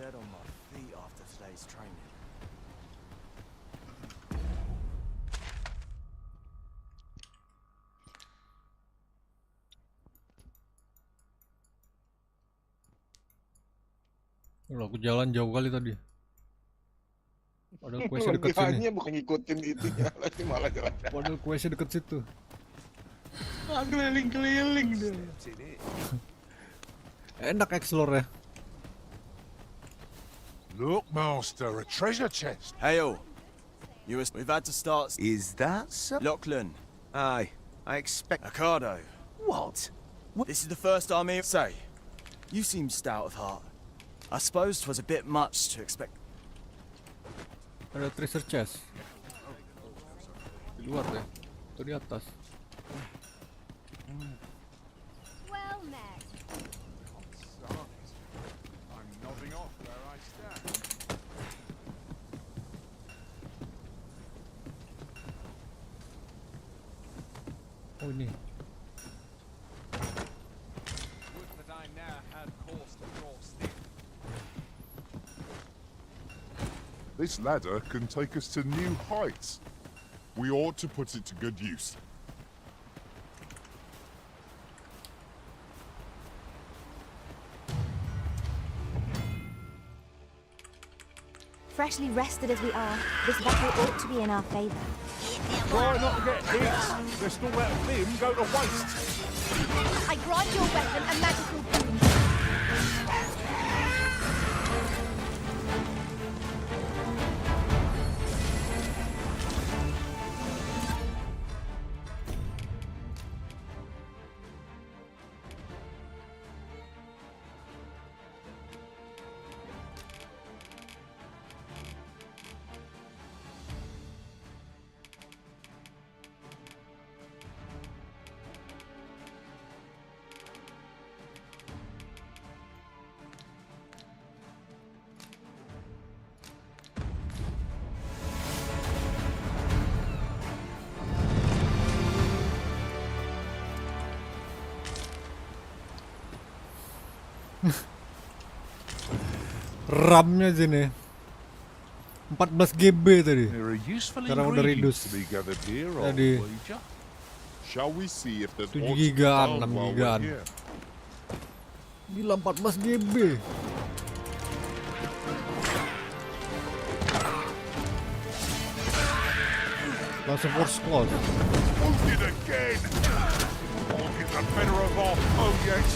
dead on my feet after today's training. Loh, aku jalan jauh kali tadi. Padahal questnya deket sini. Hanya bukan ngikutin itunya, lagi malah jalan. Padahal questnya deket situ. Keliling-keliling deh. Enak explore ya. Look, Master, a treasure chest. Hail. We've had to start. Is that so? Lachlan. Aye, I expect. Ricardo. What? This is the first army. Say, you seem stout of heart. I suppose 'twas a bit much to expect. Ada treasure chest. Di luar deh. Atau di atas. Well met. I'm nodding off where I stand. Oh ini. Would that I now had cause to draw stick. This ladder can take us to new heights. We ought to put it to good use. Freshly rested as we are, this battle ought to be in our favor. Try not to get hit. Lest all that vim go to waste. I grant your weapon a magical boon. RAM-nya sini 14 GB tadi. There are useful Sekarang udah reduce. ingredients to be gathered here, old Tadi. wager. Shall we see if there's 7 odds to gigaan, found 6 while gigaan. we're here? Gila 14 GB. Langsung force close. Wounded again! I'll get the better of our foe yet.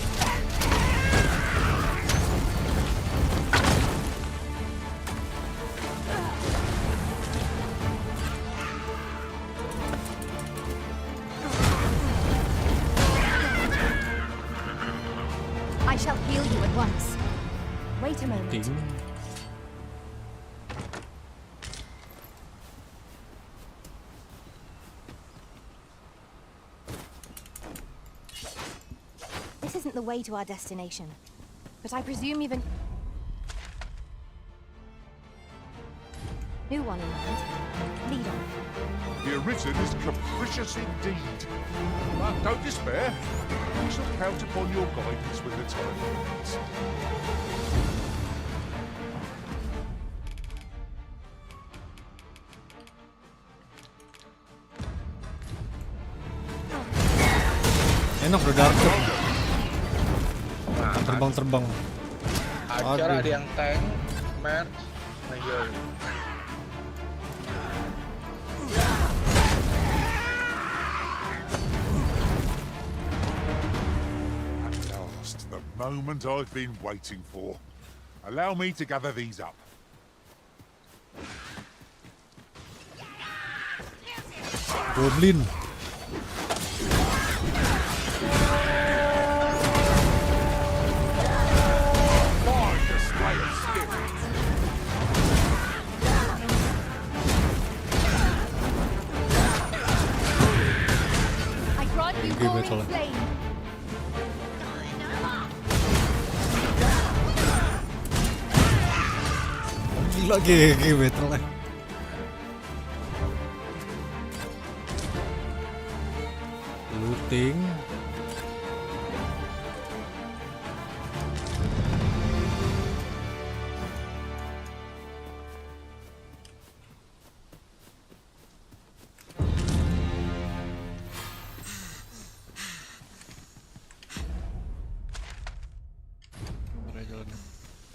I shall heal you at once. Wait a moment. Ting. This isn't the way to our destination, but I presume you've been... New one in mind. Lead on. The Arisen is capricious indeed. But don't despair. We shall count upon your guidance when the time comes. Enak udah dark. Terbang-terbang. Ajar Aduh. ada yang tank, match, major. At last, the moment I've been waiting for. Allow me to gather these up. Goblin. Fine display of skill. I grant you Okay, roaring betul. flame. Gila GG battle. Looting.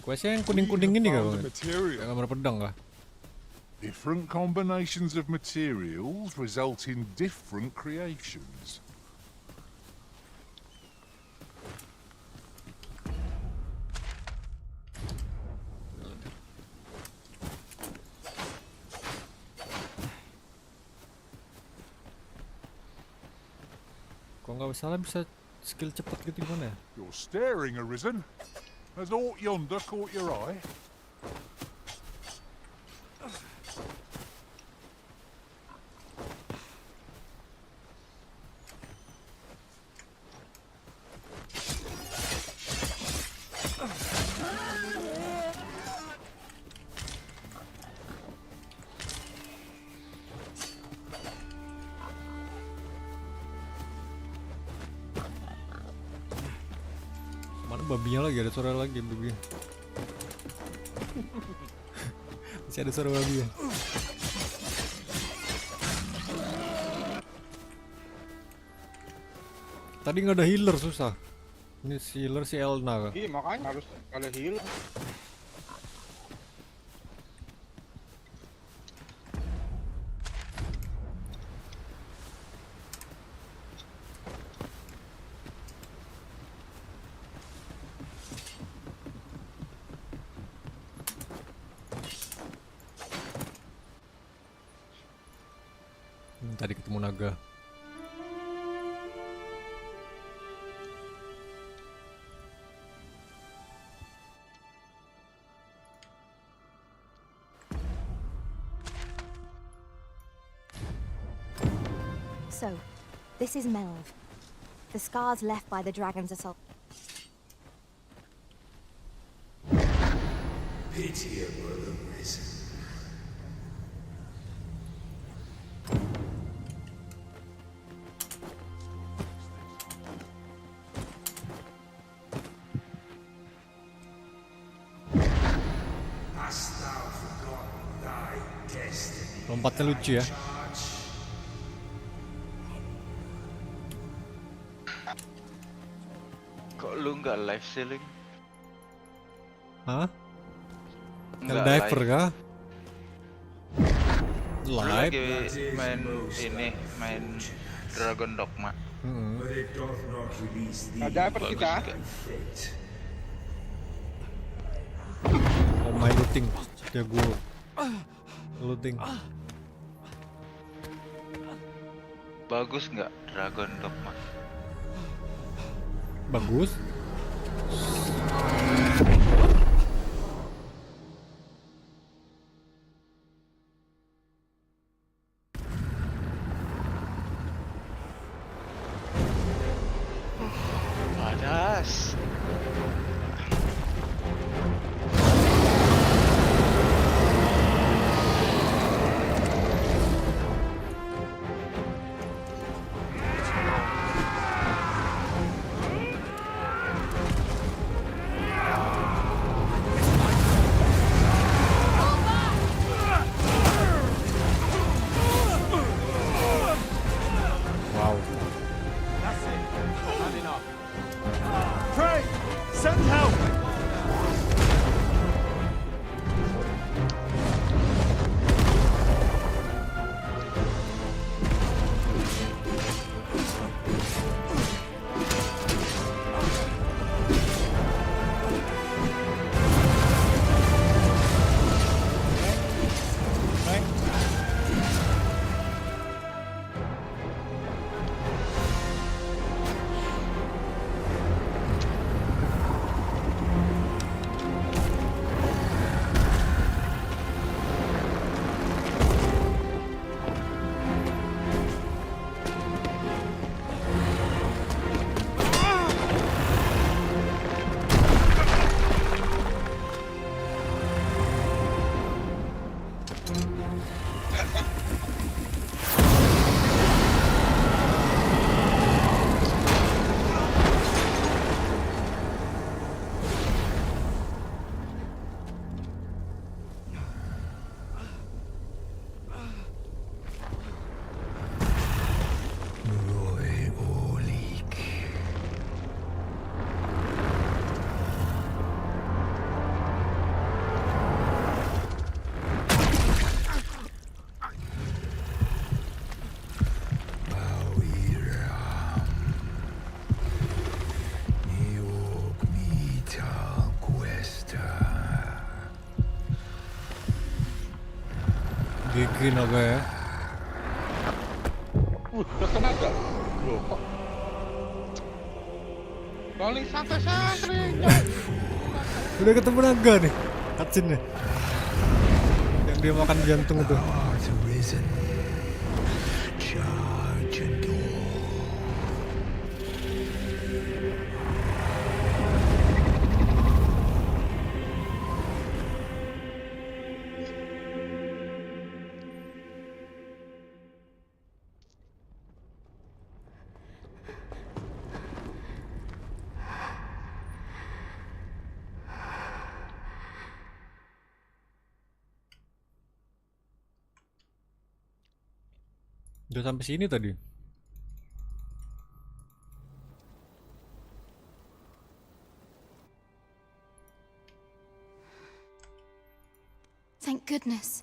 Questnya yang kuning-kuning ini kah Found bang? the material. Gambar pedang kah? Different combinations of materials result in different creations. Kok nggak salah bisa skill cepet gitu gimana ya? You're staring, Arisen. Has aught yonder caught your eye? Mana babinya lagi, ada suara lagi babinya. Masih ada suara babi ya. Tadi nggak ada healer, susah. Ini si healer si Elna kah? Iya makanya harus ada heal. Tadi ketemu naga. So, this is Melv. The scars left by the dragon's assault. Lompatnya lucu ya. Kok lu nggak live ceiling? Hah? Nggak Diver live. kah? Lu Live? lagi main Dragon Dogma. Ada apa Bagus kita? juga. Oh my looting. Jago. Looting. Bagus nggak Dragon Dogma? Bagus. Padas. Wow. Pray! Send help! GG naga ya. Udah kena gak? Loh kok paling santai-santai. Udah ketemu naga nih, cutscene-nya. Yang dia makan jantung itu. Udah sampai sini tadi. Thank goodness.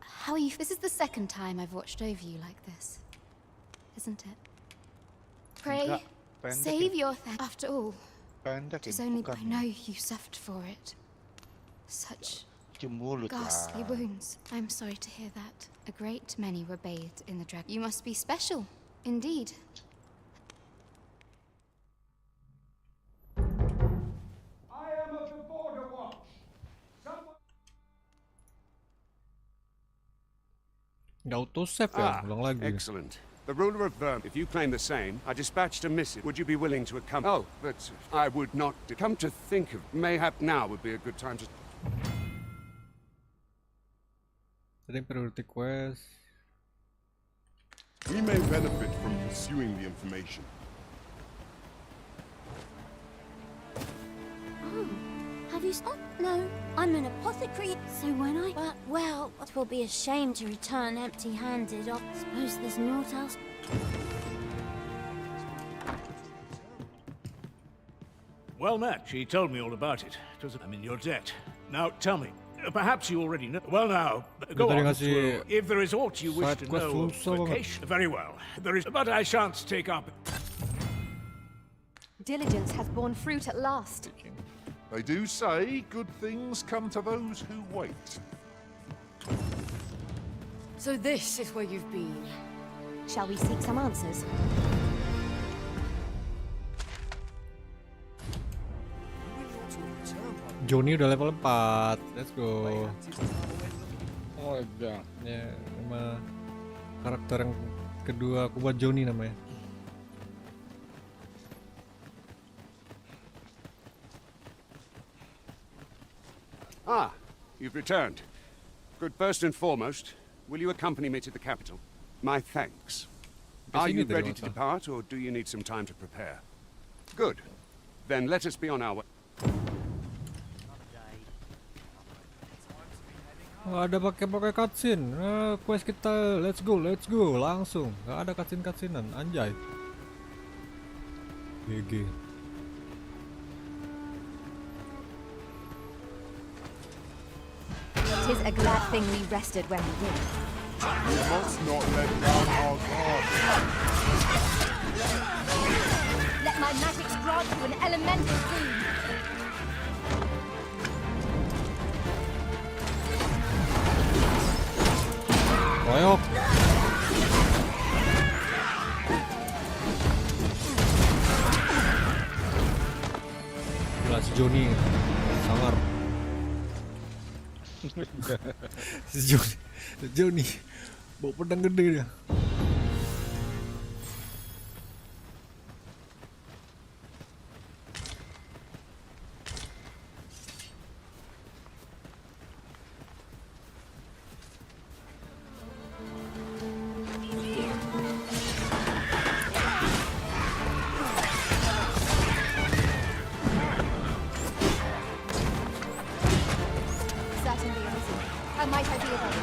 How are you? This is the second time I've watched over you like this, isn't it? Pray, Enggak, pendek save ini. your thanks. After all, Pendek it is ini, only bukan I know you suffered for it. Such cuci mulut ghastly lah. wounds. I'm sorry to hear that. A great many were bathed in the dragon. You must be special, indeed. Nggak auto save ya, ulang lagi. Excellent. The ruler of Verm, if you claim the same, I dispatched a missive. Would you be willing to accompany? Oh, but I would not. Come to think of, mayhap now would be a good time to. Tadi priority quest. We may benefit from pursuing the information. Oh, have you stopped? No, I'm an apothecary, so when I... But, well, it will be a shame to return empty-handed. I suppose there's naught else. Well met. She told me all about it. I'm in your debt. Now, tell me. Perhaps you already know. Well, now, go tadi on. ngasih If there is aught you wish side to quest know of susah banget. vacation, very well. There is, but I shan't take up. Diligence has borne fruit at last. They do say good things come to those who wait. So this is where you've been. Shall we seek some answers? Johnny udah level 4. Let's go. Oh ya. Ya, nama karakter yang kedua aku buat Johnny namanya. Ah, you've returned. Good. First and foremost, will you accompany me to the capital? My thanks. Are you ready to depart, or do you need some time to prepare? Good. Then let us be on our way. Nggak ada pakai cutscene. Quest kita let's go langsung. Nggak ada cutscenean, anjay. GG. Tis a glad thing we rested when we did. We must not let down our guard. Let my magics grant you an elemental boon. Royok. Gila si Johnny sangar. Si Johnny bawa pedang gede dia. Certainly arisen. How might I be of aid?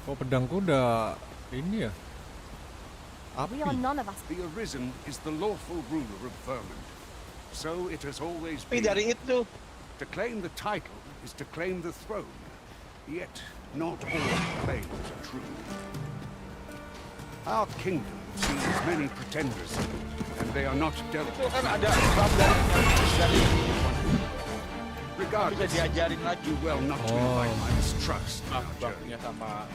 Kok pedangku udah ini ya? We are Api. none of us. The Arisen is the lawful ruler of Vermund. They are the ones who have So it has always Tapi been. dari itu. To claim the title is to claim the throne. Yet not all claims are true. Our kingdom sees many pretenders, and they are not dealt Itu kan ada bab dari regardless. bisa diajarin lagi. Do well not to invite my mistrust in our journey. Babnya sama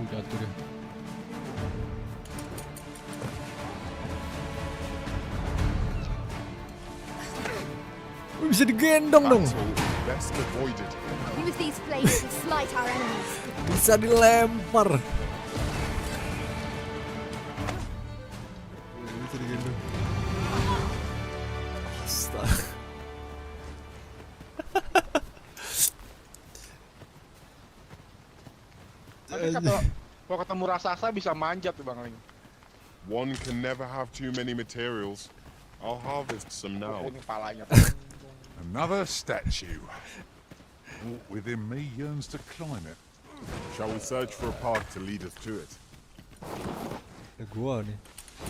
Jatuh dia. Bisa digendong dong. Best avoided. Use these flames to smite our enemies. Bisa dilempar. Bisa digendong. Astaga. nanti kalau ketemu raksasa bisa manjat tuh Bang Ling. One can never have too many materials. I'll harvest some now. Ini palanya. Another statue. What within me yearns to climb it. Shall we search for a path to lead us to it? Ada gua nih.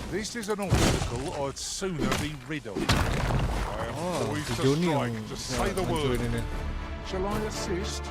This is an obstacle I'd sooner be rid of. I am poised to Johnny strike. yang Just say the word. hancurin ini. Shall I assist?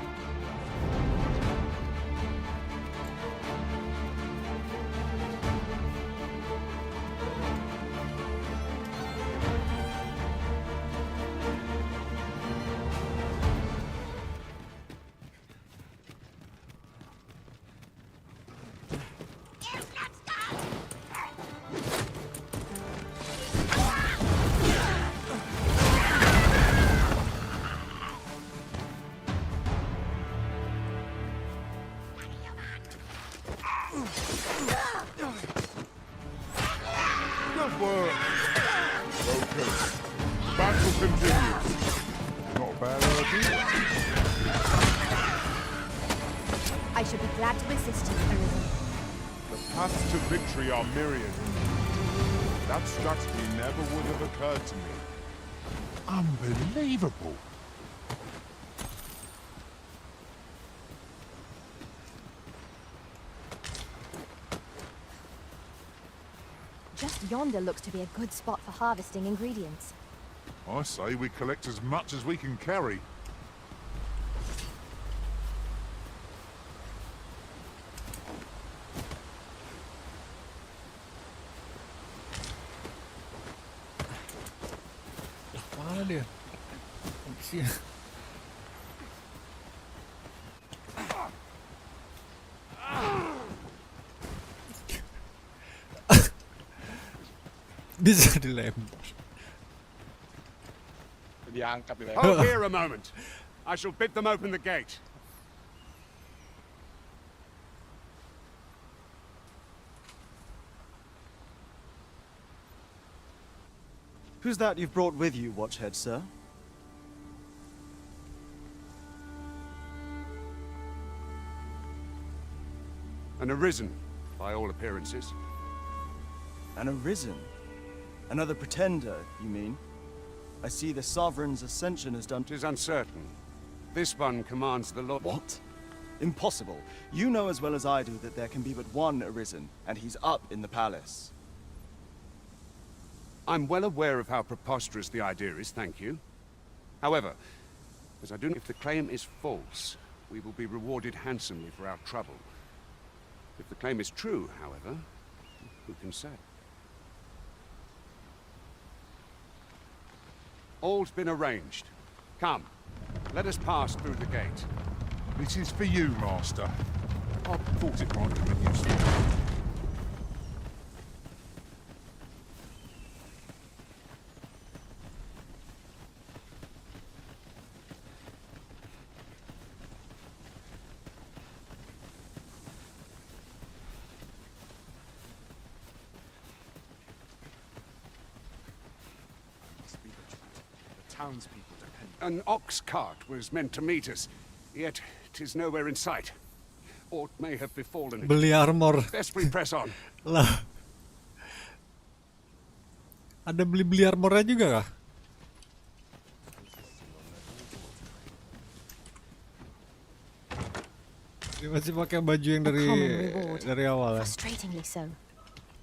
Good work. Okay. Battle continues. Not a bad idea. I should be glad to assist you, Arisen. The paths to victory are myriad. That strategy never would have occurred to me. Unbelievable. Just yonder looks to be a good spot for harvesting ingredients. I say we collect as much as we can carry. Mana dia? Sia. Bisa dilempar. Diangkat di Hold here a moment. I shall bid them open the gate. Who's that you've brought with you, Watchhead, sir? An arisen, by all appearances. An Arisen? Another pretender, you mean? I see the Sovereign's ascension has done... It is uncertain. This one commands the law. What? Impossible. You know as well as I do that there can be but one Arisen, and he's up in the palace. I'm well aware of how preposterous the idea is, thank you. However, as I do know if the claim is false, we will be rewarded handsomely for our trouble. If the claim is true, however, who can say? All's been arranged. Come, let us pass through the gate. This is for you, Master. I thought it might have been useful. Townspeople depend. An ox cart was meant to meet us, yet 'tis nowhere in sight. Aught may have befallen it. Beli armor. Best we press on. Lah. Ada beli armornya juga kah? Dia masih pakai baju yang A common dari reward. awal ya. Frustratingly so.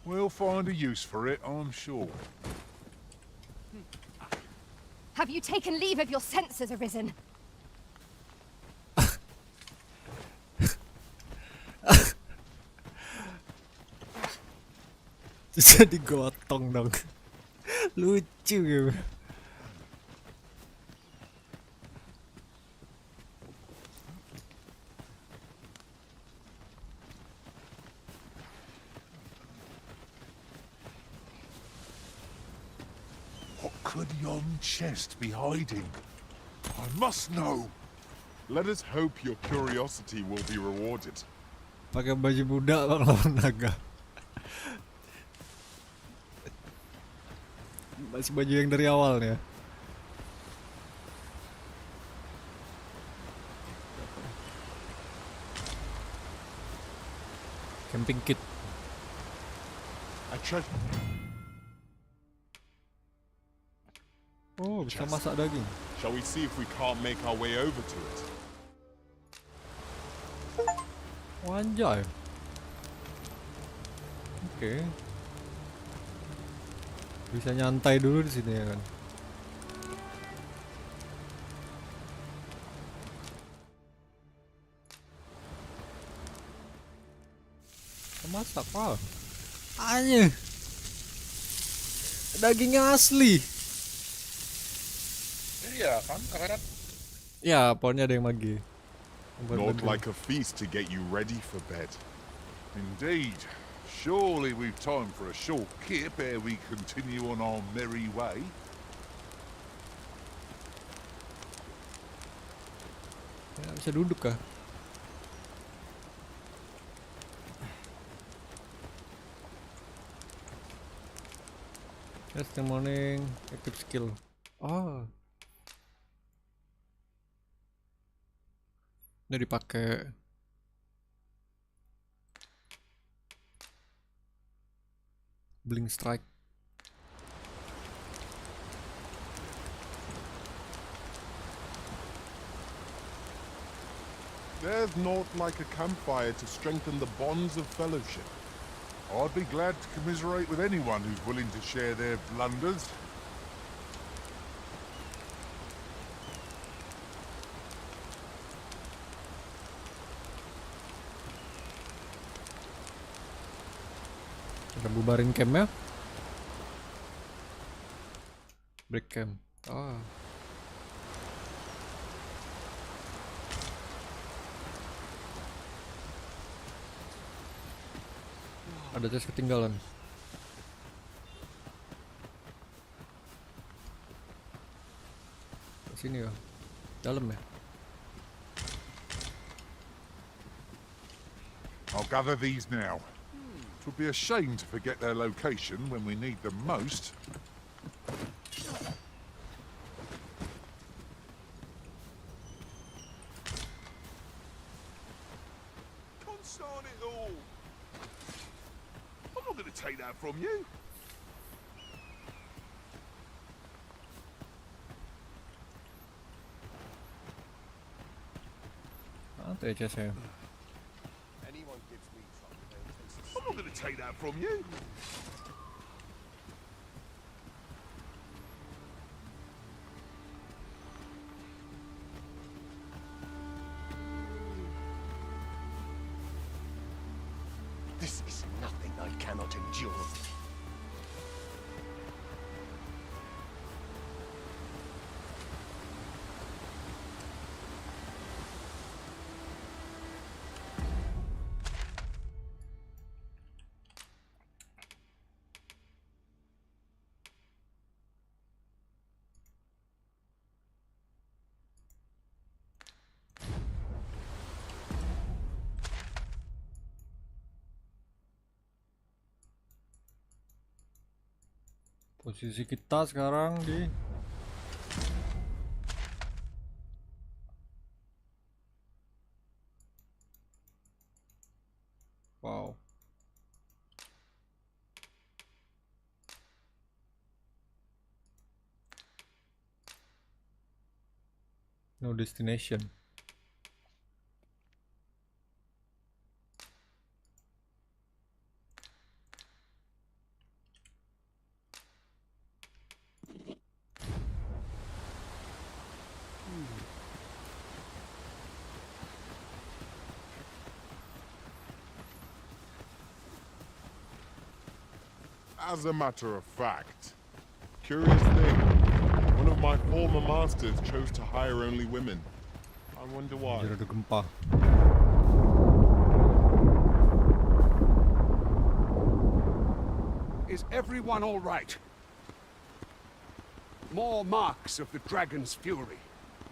We'll find a use for it, I'm sure. Have you taken leave of your senses, Arisen? Bisa digotong dong. Lucu gitu. What could yon chest be hiding? I must know. Let us hope your curiosity will be rewarded. Pakai baju budak bang lawan naga. Masih baju yang dari awal nih ya. Camping kit. Oh, bisa masak daging. Shall we see if we can't make our way over to it? Wanjay. Oke. Bisa nyantai dulu di sini ya kan. Masak apa? Anjir. Dagingnya asli. Iya kan, karena Ya, pohonnya ada yang magi. Not like a feast to get you ready for bed. Indeed. Surely we've time for a short kip ere we continue on our merry way. Ya, bisa duduk kah? Yes, the morning active skill. Oh. Ini dipakai. Blink strike. There's naught like a campfire to strengthen the bonds of fellowship. I'd be glad to commiserate with anyone who's willing to share their blunders. Kita bubarin campnya. Break camp. Oh. Ada chest ketinggalan. Ke sini ya. Dalam ya. I'll gather these now. It would be a shame to forget their location when we need them most. Consarn it all! I'm not going to take that from you. Ada ya chestnya. I'm not going to take that from you. This is nothing I cannot endure. Posisi kita sekarang di wow. No destination. As a matter of fact, curious thing, one of my former masters chose to hire only women. I wonder why. Anjir, ada gempa. Is everyone all right? More marks of the dragon's fury.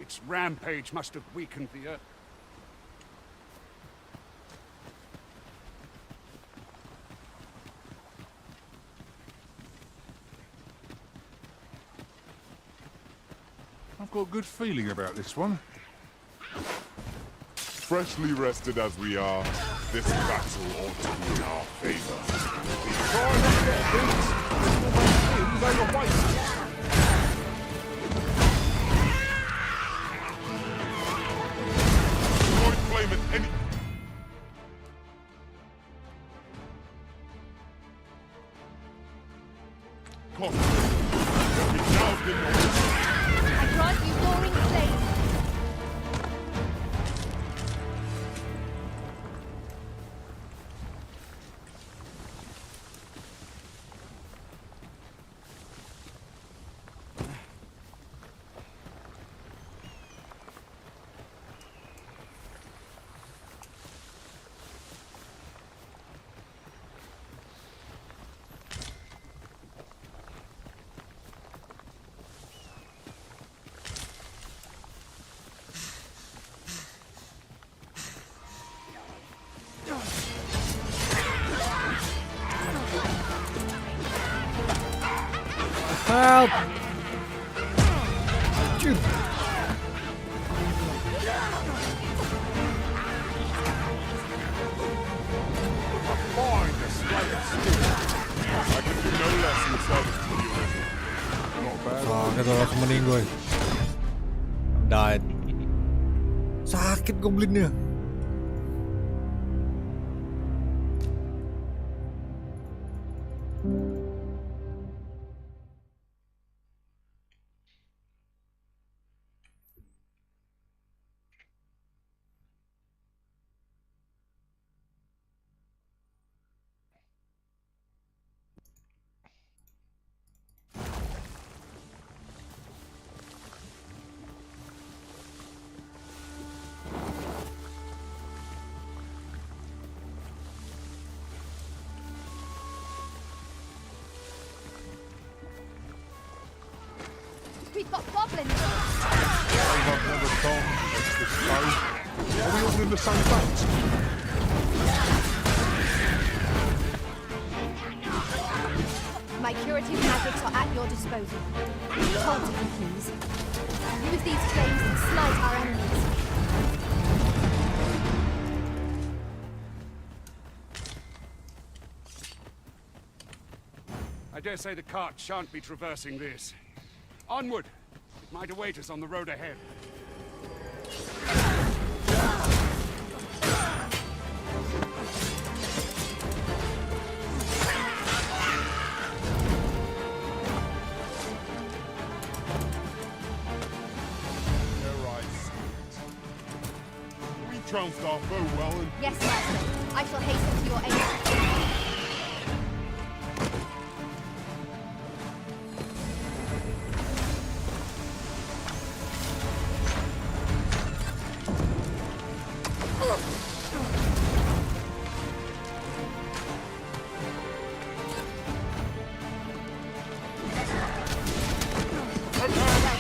Its rampage must have weakened the earth. I've got a good feeling about this one. Freshly rested as we are, this battle ought to be in our favor. Try not to get beat. This will make things overweight. Avoid flame at any... cost. Let me douse in your... I grant you roaring flame. Help! Shoot. Fine display of skill. I can do no less in service to you. Not bad. Sakit langsung meninggal. Died. Sakit goblinnya. We've got goblins. I've never thought it's this low. Are we all in the same boat? My curative magics are at your disposal. Hold it, please. Use these flames and smite our enemies. I dare say the cart shan't be traversing this. Onward! It might await us on the road ahead. You're right. We trounced our foe well and... Yes, master. I shall hasten to your aid. Well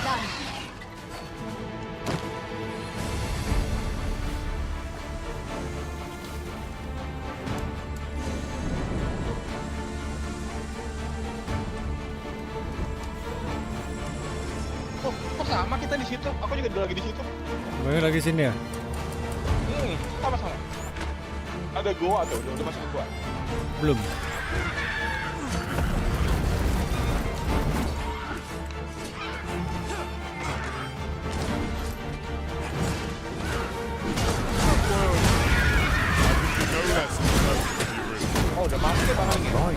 done. Oh, kok sama kita di situ? Aku juga lagi di situ. Bagaimana lagi sini ya? Sama-sama. Ada goa tuh, udah masuk ke goa. Belum. Oh, udah masuk ya barangnya.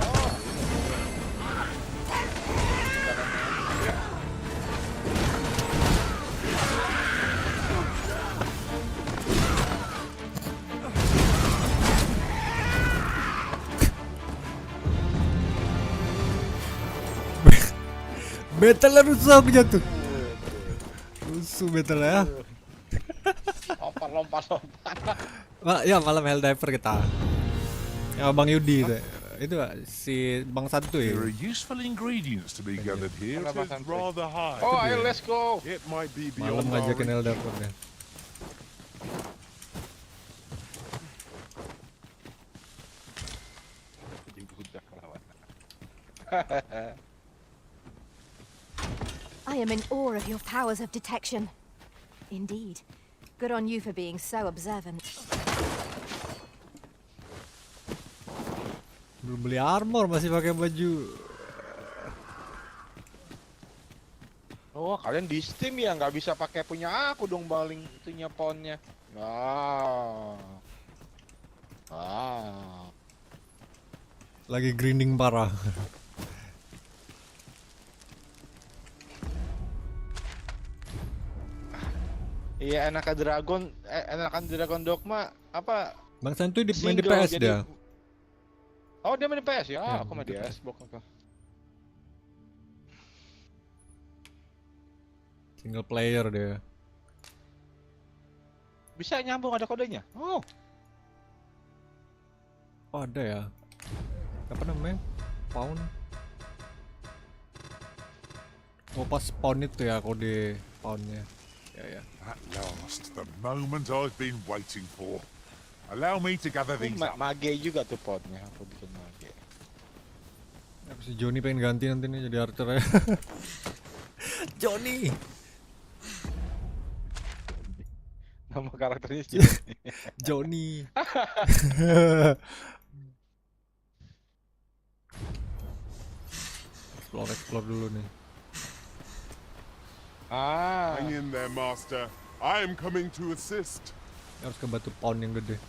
Battle rusuh aku jatuh. Rusuh battle ya. Lompat. Ya malam Helldiver kita. Ya Bang Yudi itu si Bang Santuy. There are useful ingredients to be gathered here. It is rather high. Oh, ayo let's go. It might be Malam beyond our ngajakin reach. Helldiver deh. I am in awe of your powers of detection. Indeed. Good on you for being so observant. Belum beli armor masih pakai baju. Oh, kalian di Steam ya, nggak bisa pakai punya aku dong baling itunya ponnya. Lagi grinding parah. Iya, enakan Dragon Dogma apa? Bang Santuy main di single, PS jadi- dia. Oh, dia main di PS ya? Ya, Aku main di main di Xbox. Single player dia. Bisa nyambung, ada kodenya. Oh, Oh ada ya. Apa namanya? Pound. Oh pas pound itu ya kode poundnya. Ya. At last, the moment I've been waiting for. Allow me to gather these up. mage juga tuh potnya. Aku bikin mage. Si Johnny pengen ganti nanti nih jadi archer ya. Johnny. Nama karakternya sih. Johnny. Explore dulu nih. Hang in there, master. I am coming to assist. Harus ke batu pound yang gede.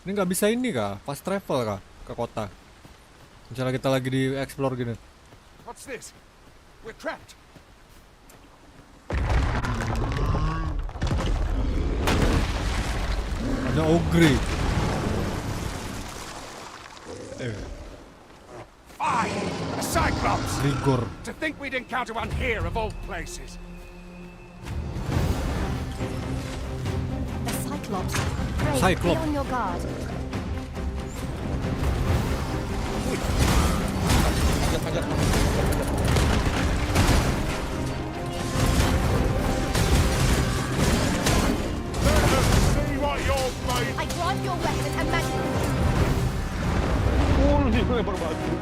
Ini nggak bisa ini kah? Fast travel kah ke kota? Misalnya kita lagi di explore gini. What's this? We're trapped. Ada ogre. A cyclops! Rigor. To think we'd encounter one here of all places. A cyclops. Brave, Cyclops. be on your guard. See what you're made. I grant your weapon and magic. Dia lempar batu.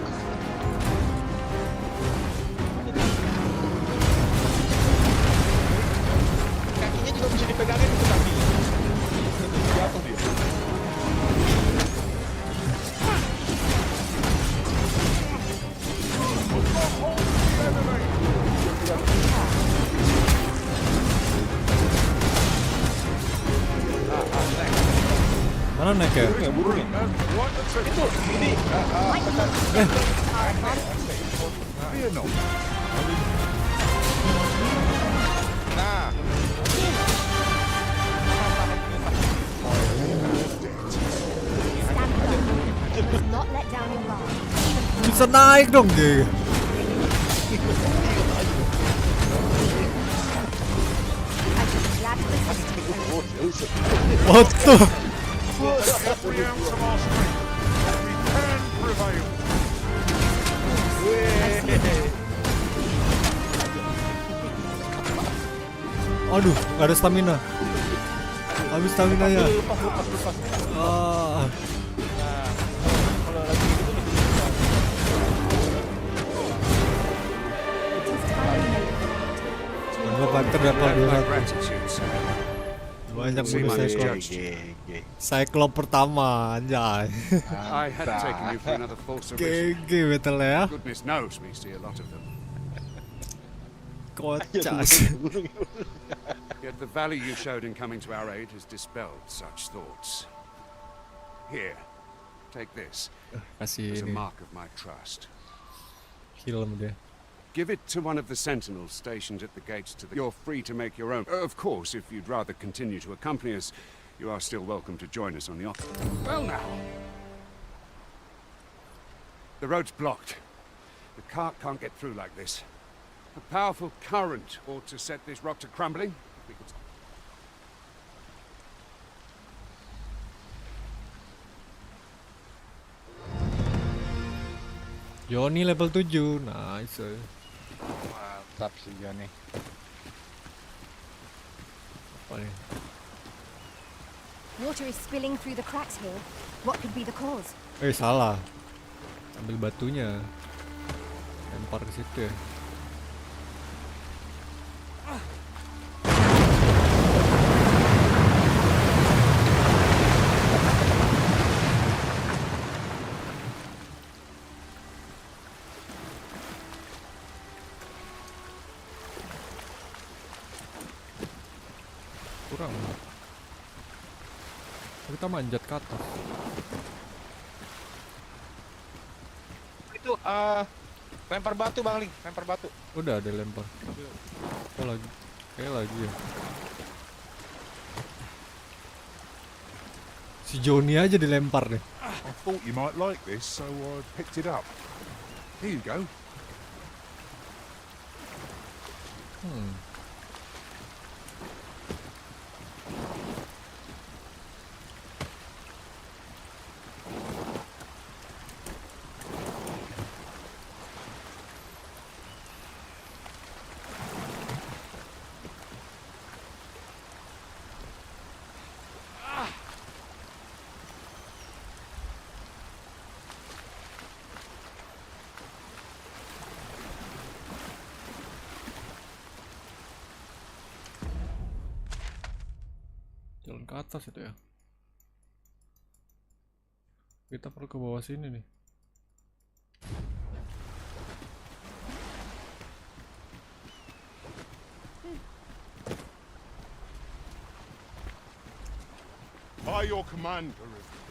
Kakinya juga bisa dipegangin itu kaki. Jatuh dia. Mana naik ya? Burungnya. Itu ini. Fear not. Nah. Stand firm. You must not let down your guard. Bisa naik dong dia. I should be glad to assist you. What the? Every ounce of our strength. We can prevail. Aduh, gak ada stamina. Habis stamina ya. Ah. Gua panter dapat My 21. gratitude, sir. Banyak See, bonus my Cyclops. misjudged. Cyclops pertama, anjay. I hadn't taken you for another false original. GG betul ya. Goodness knows we see a lot of them. Kocas. Yet the value you showed in coming to our aid has dispelled such thoughts. Here, take this Kasih as a ini mark of my trust. film dia. Give it to one of the sentinels stationed at the gates to the... You're free to make your own. Of course, if you'd rather continue to accompany us, you are still welcome to join us on the offer. Well now. The road's blocked. The cart can't get through like this. A powerful current ought to set this rock to crumbling. We could... Johnny level 7. Nice. Mantap sih Johnny. Apa nih? Water is spilling through the cracks here. What could be the cause? Salah. Ambil batunya. Lempar ke situ ya. Kurang. Kita manjat ke atas. Itu lempar batu Bang Ling, lempar batu. Udah ada lempar. Oh lagi. Kayak lagi ya. Si Johnny aja dilempar deh. I thought you might like this, so I picked it up. Here you go. Jalan ke atas itu ya. Kita perlu ke bawah sini nih. By your command, Arisen.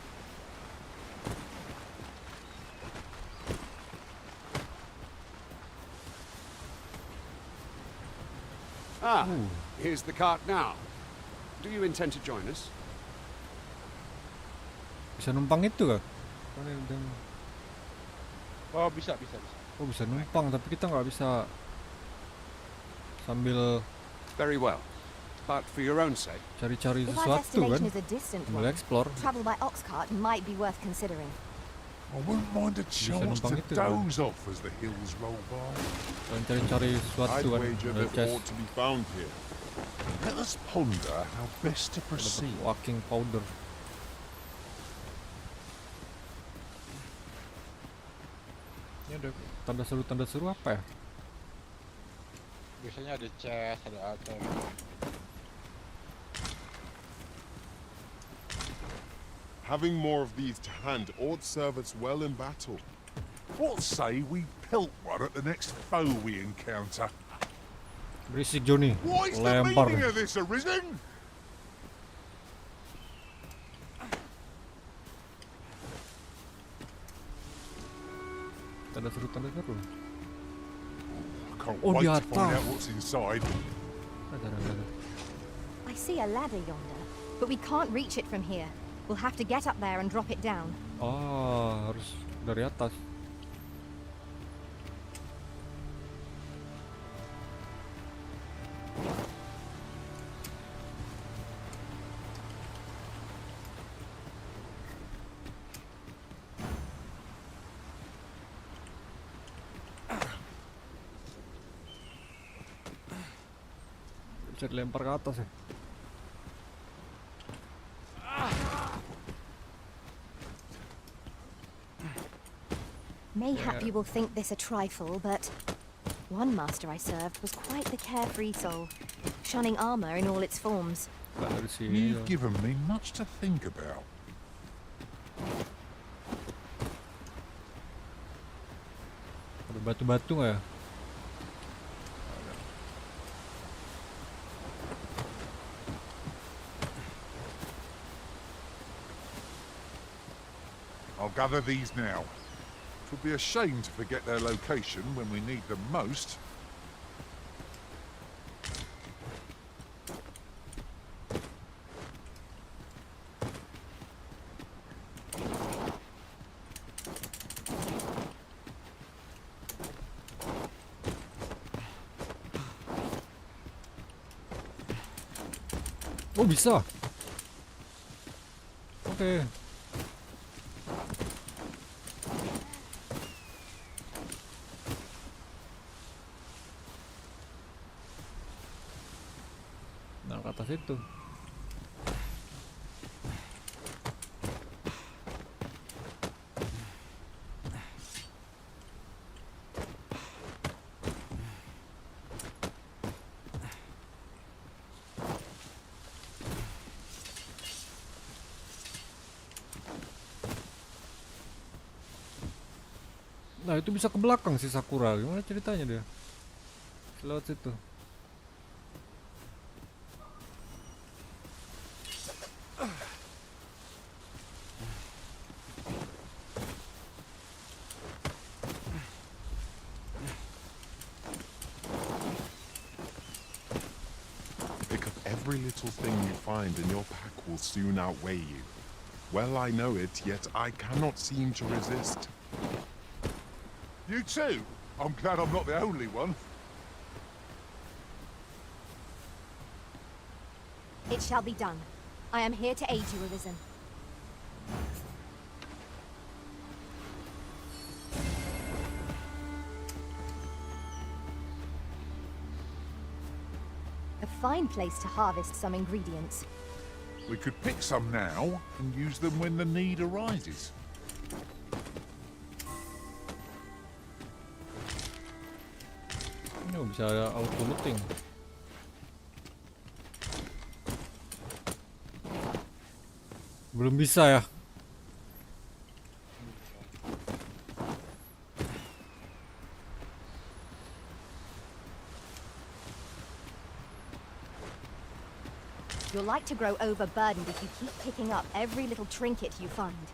Here's the cart now. Do you intend to join us? Bisa numpang itu kah? Oh bisa. Oh bisa numpang, tapi kita nggak bisa sambil Very well. But for your own sake. cari-cari If our sesuatu kan. destination is a distant Sambil one, explore. travel by ox cart might be worth considering. I wouldn't mind a chance numpang to itu kan. doze off as the hills roll by. Kalian cari-cari sesuatu I'd kan. wager Ada that chest, ought to be found here. Let us ponder how best to dapat proceed. walking powder. Ini ada tanda seru apa ya? Biasanya ada chest, ada apa gitu. Having more of these to hand ought serve us well in battle. What say we pelt one at the next foe we encounter? Berisik Johnny. What is the Lempar. meaning of this, Arisen? Tanda seru. I can't Oh, wait di to atas. find out what's inside. Ada. I see a ladder yonder, but we can't reach it from here. We'll have to get up there and drop it down. Oh, harus dari atas. Bisa dilempar ke atas ya. Mayhap you will think this a trifle, but one master I served was quite the carefree soul, shunning armor in all its forms. Nggak dari sini. You've given me much to think about. Ada batu-batu nggak ya? I'll gather these now. It would be a shame to forget their location when we need them most. Oh bisa. Oke. Nah, ke atas itu. Nah, itu bisa ke belakang si Sakura. Gimana ceritanya dia? Lewat situ. Pick up every little thing you find and your pack will soon outweigh you. Well, I know it, yet I cannot seem to resist. You too? I'm glad I'm not the only one. It shall be done. I am here to aid you, Arisen. A fine place to harvest some ingredients. We could pick some now and use them when the need arises. Ini bisa ada auto looting. Belum bisa ya. You're like to grow overburdened if you keep picking up every little trinket you find.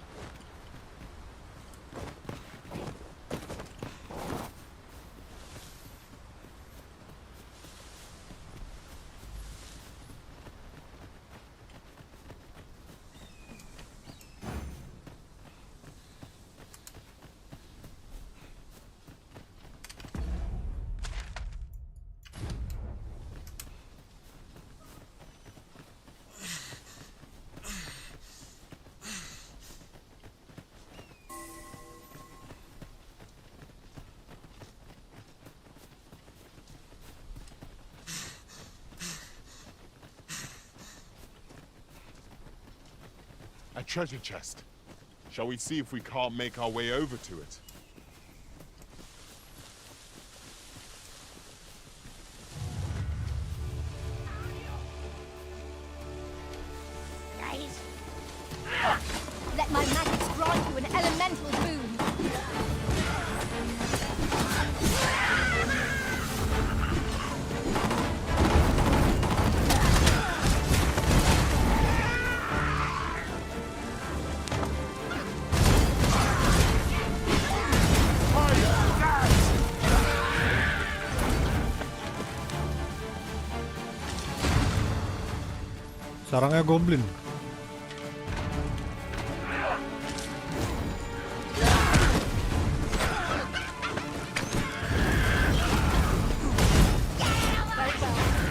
A treasure chest. Shall we see if we can't make our way over to it? Let my magics grant you an elemental boon. Sarangnya goblin.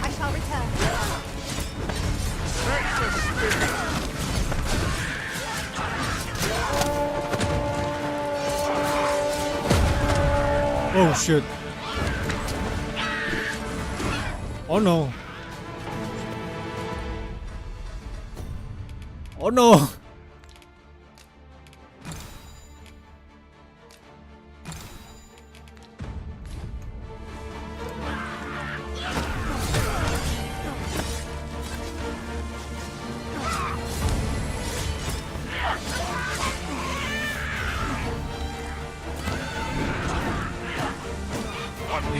I shall return. Oh shit. Oh no. Oh no.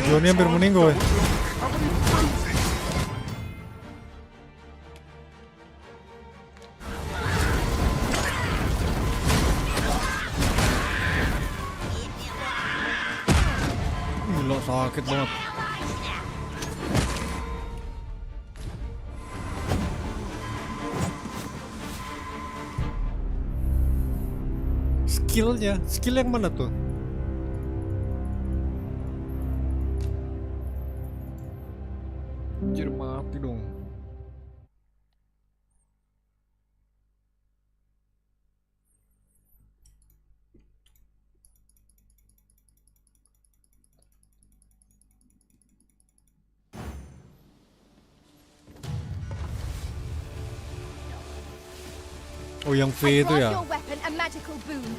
Johnny hampir meninggal. Gila sakit banget. Skill yang mana tuh? Anjir mati dong. Oh, yang V I itu grant ya. your weapon a magical boon.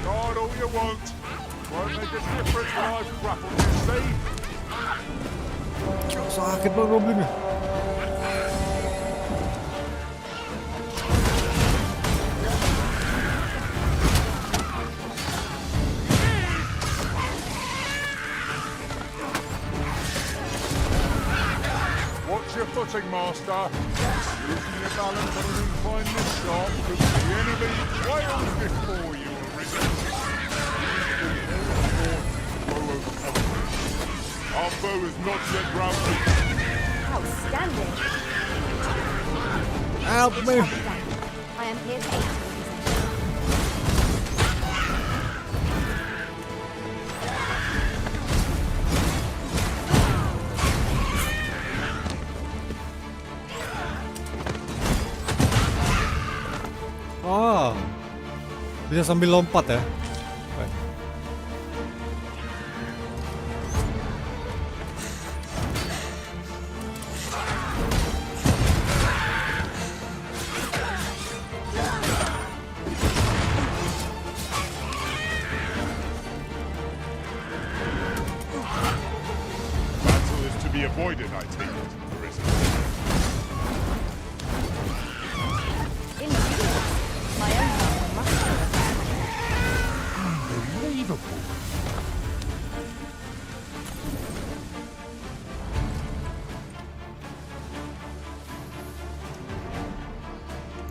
Guard all you want. Won't make a difference when I've grappled you, see? Sakit banget goblinnya. Watch your footing, Master. Losing your balance on an incline this sharp because the enemy wails before you are risen. Our foe is not yet grounded. Outstanding. Help me. I am here to aid you. Oh, bisa sambil lompat ya. Battle is to be avoided, I take it, Risen. Indeed. My own father must be a fan. Unbelievable.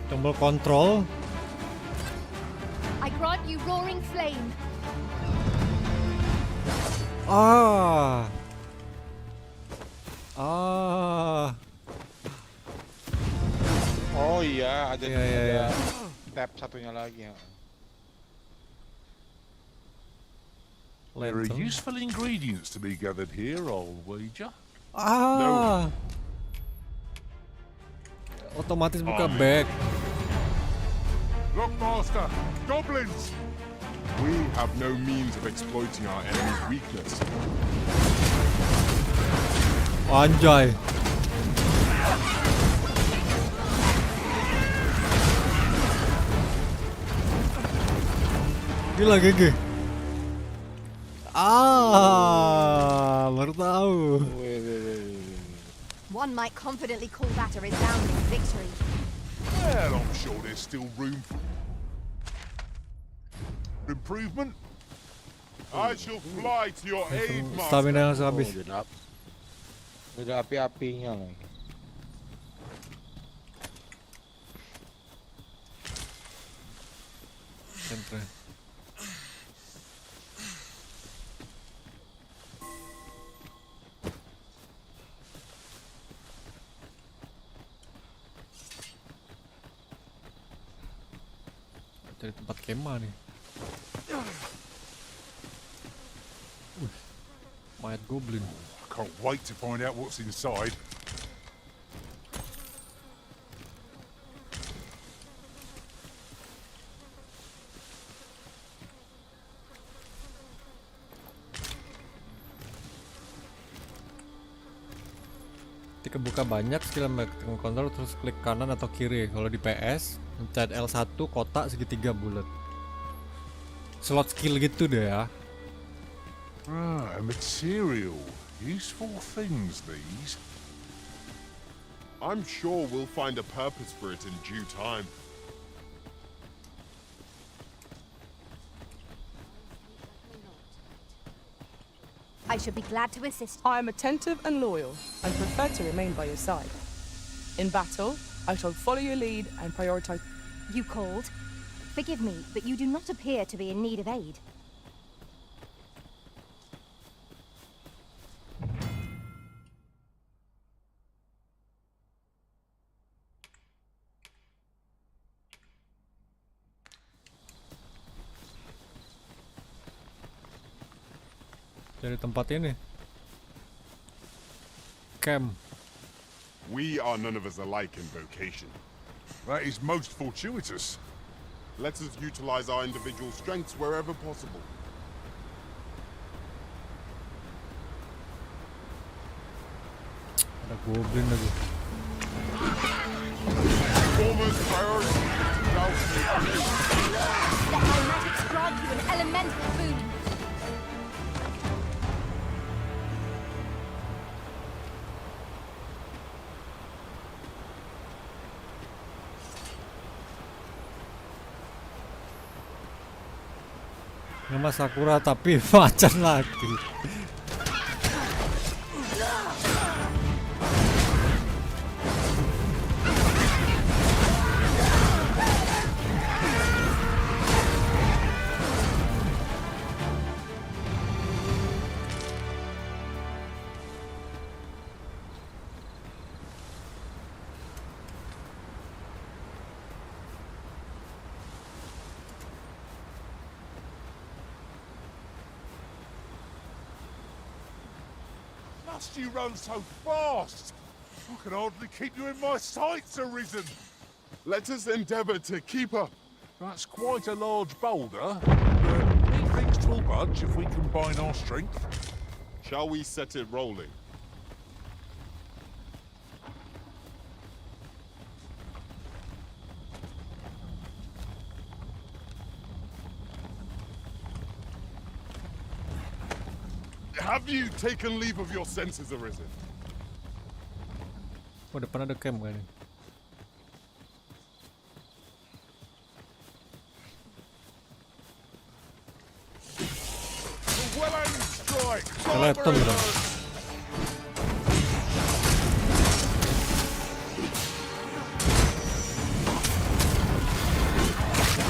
Tombol kontrol. I grant you roaring flame. Ah. Ah. Oh iya, ada Iya, iya, iya. tab satunya lagi ya. There are Lantern. useful ingredients to be gathered here, I'll wager. Ah. Otomatis buka back. Look, Master! Goblins! We have no means of exploiting our enemy's weakness. Anjay. Gila GG. Ah, baru tahu. One might confidently call that a resounding victory. Well, I'm sure there's still room for improvement. I shall fly to your aid, Master. Stamina yang habis. Udah api-apinya lagi. Enter. Cari tempat kemah nih. Mayat goblin. I can't wait to find out what's inside. Ketika buka banyak skill kontrol terus klik kanan atau kiri. Kalau di PS pencet L1 kotak segitiga bulat. Slot skill gitu deh ya. Ah, material. Useful things, these. I'm sure we'll find a purpose for it in due time. I should be glad to assist. I am attentive and loyal, and prefer to remain by your side. In battle, I shall follow your lead and prioritize. You called? Forgive me, but you do not appear to be in need of aid. Dari tempat ini. Camp. We are none of us alike in vocation. That is most fortuitous. Let us utilize our individual strengths wherever possible. Ada goblin lagi. Foremost priority is to douse the enemy. Let my magics grant you an elemental boon. Nama Sakura tapi macan lagi. Must you run so fast? I can hardly keep you in my sights, Arisen. Let us endeavor to keep up. That's quite a large boulder, but methinks 'twill budge if we combine our strength. Shall we set it rolling? Have you taken leave of your senses, Arisen? Oh, depan ada camp kali. Well-aimed strike. Skeleton bro.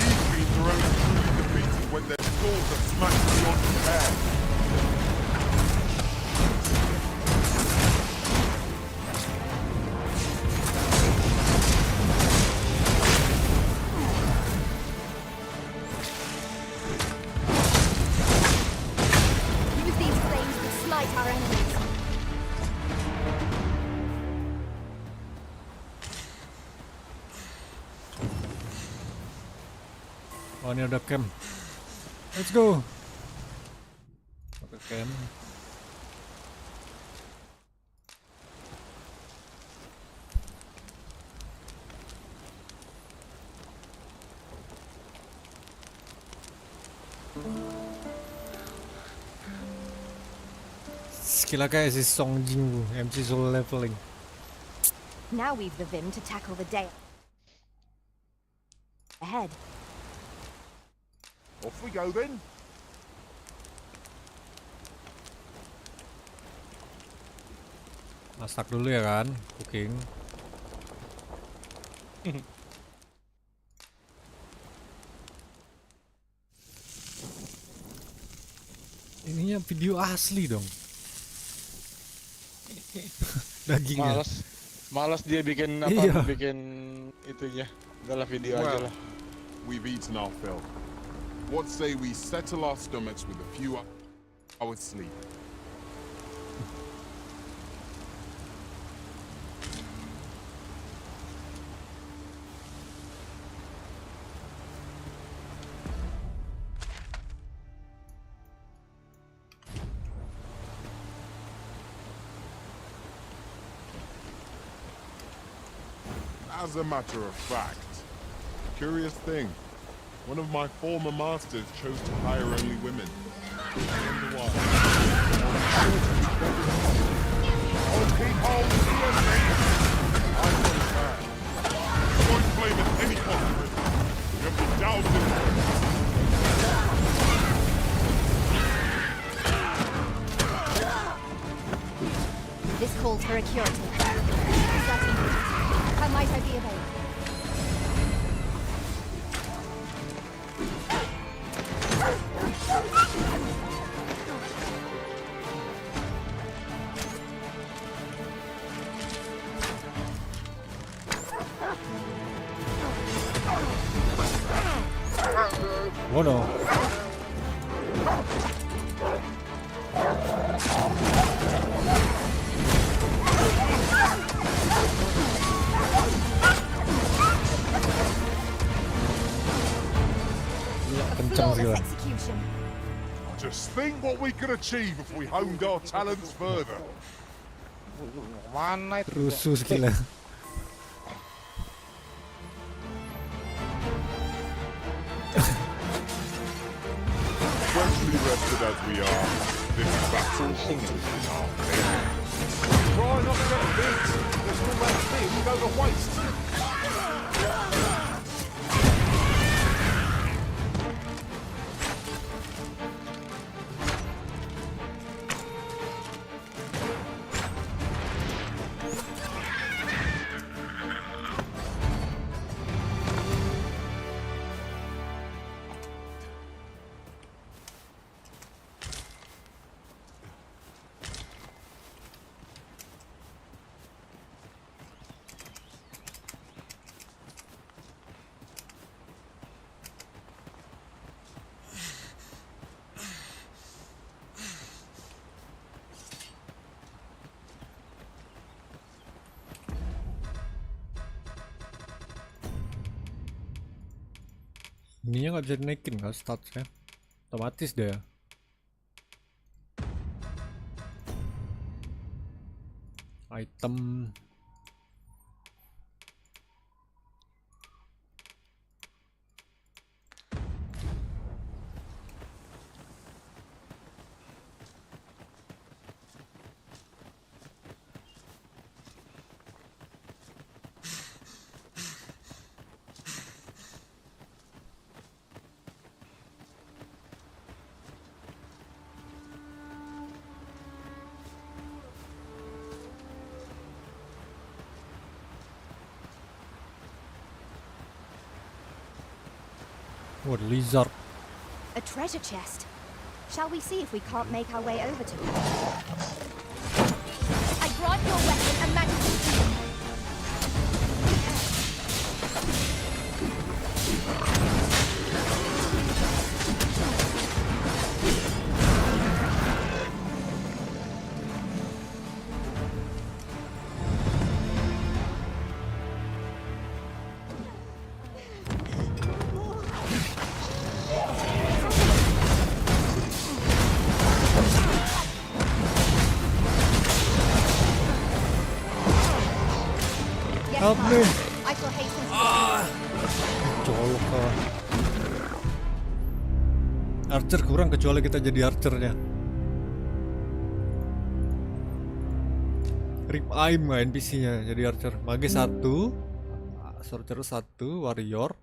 These fiends are only truly defeated when their swords are smashed beyond repair. Use these flames to smite our enemies. Oh, ini ada camp. Let's go. Oke, camp. Skill kayak si Songjin bu, MC solo leveling. Now we've the vim to tackle the day ahead. Off we go then. Masak dulu ya kan, cooking. Ininya video asli dong. Dagingnya. Malas dia bikin apa? Iya. Bikin itunya. Udahlah video aja lah. We've eaten our fill. What say we settle our stomachs with a few hours sleep? As a matter of fact, curious thing, one of my former masters chose to hire only women. I wonder why. I'll keep hold of the enemy. I understand. Point flame at any cost. You have been doused in it. This calls for a curative. How might I be available? Oh no. skill. execution. Just think what we could achieve if we honed our talents further. Mana itu? Rusuh skillnya. Freshly rested as we are, this battle is our thing. Try not to get beat. There's all that thing go to waste. Ininya nggak bisa dinaikin kan statsnya, otomatis deh. Item. What lizard? A treasure chest. Shall we see if we can't make our way over to it? I grant your weapon a magical key. Help me. I shall hasten to Colok kawan. Archer kurang kecuali kita jadi archernya. Rip aim nggak NPC-nya jadi archer. Mage 1, sorcerer 1, warrior.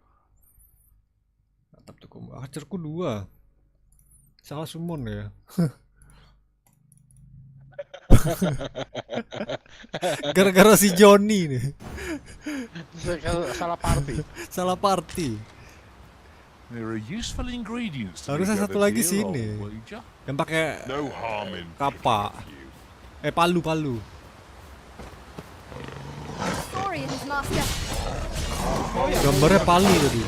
Mantap tuh, archerku 2. Salah summon ya. Gara-gara si Johnny nih. Salah party. Salah party. There are useful ingredients. Harusnya satu lagi sini. Yang pakai kapak. Palu. Saurian's master. Gambarnya palu tadi.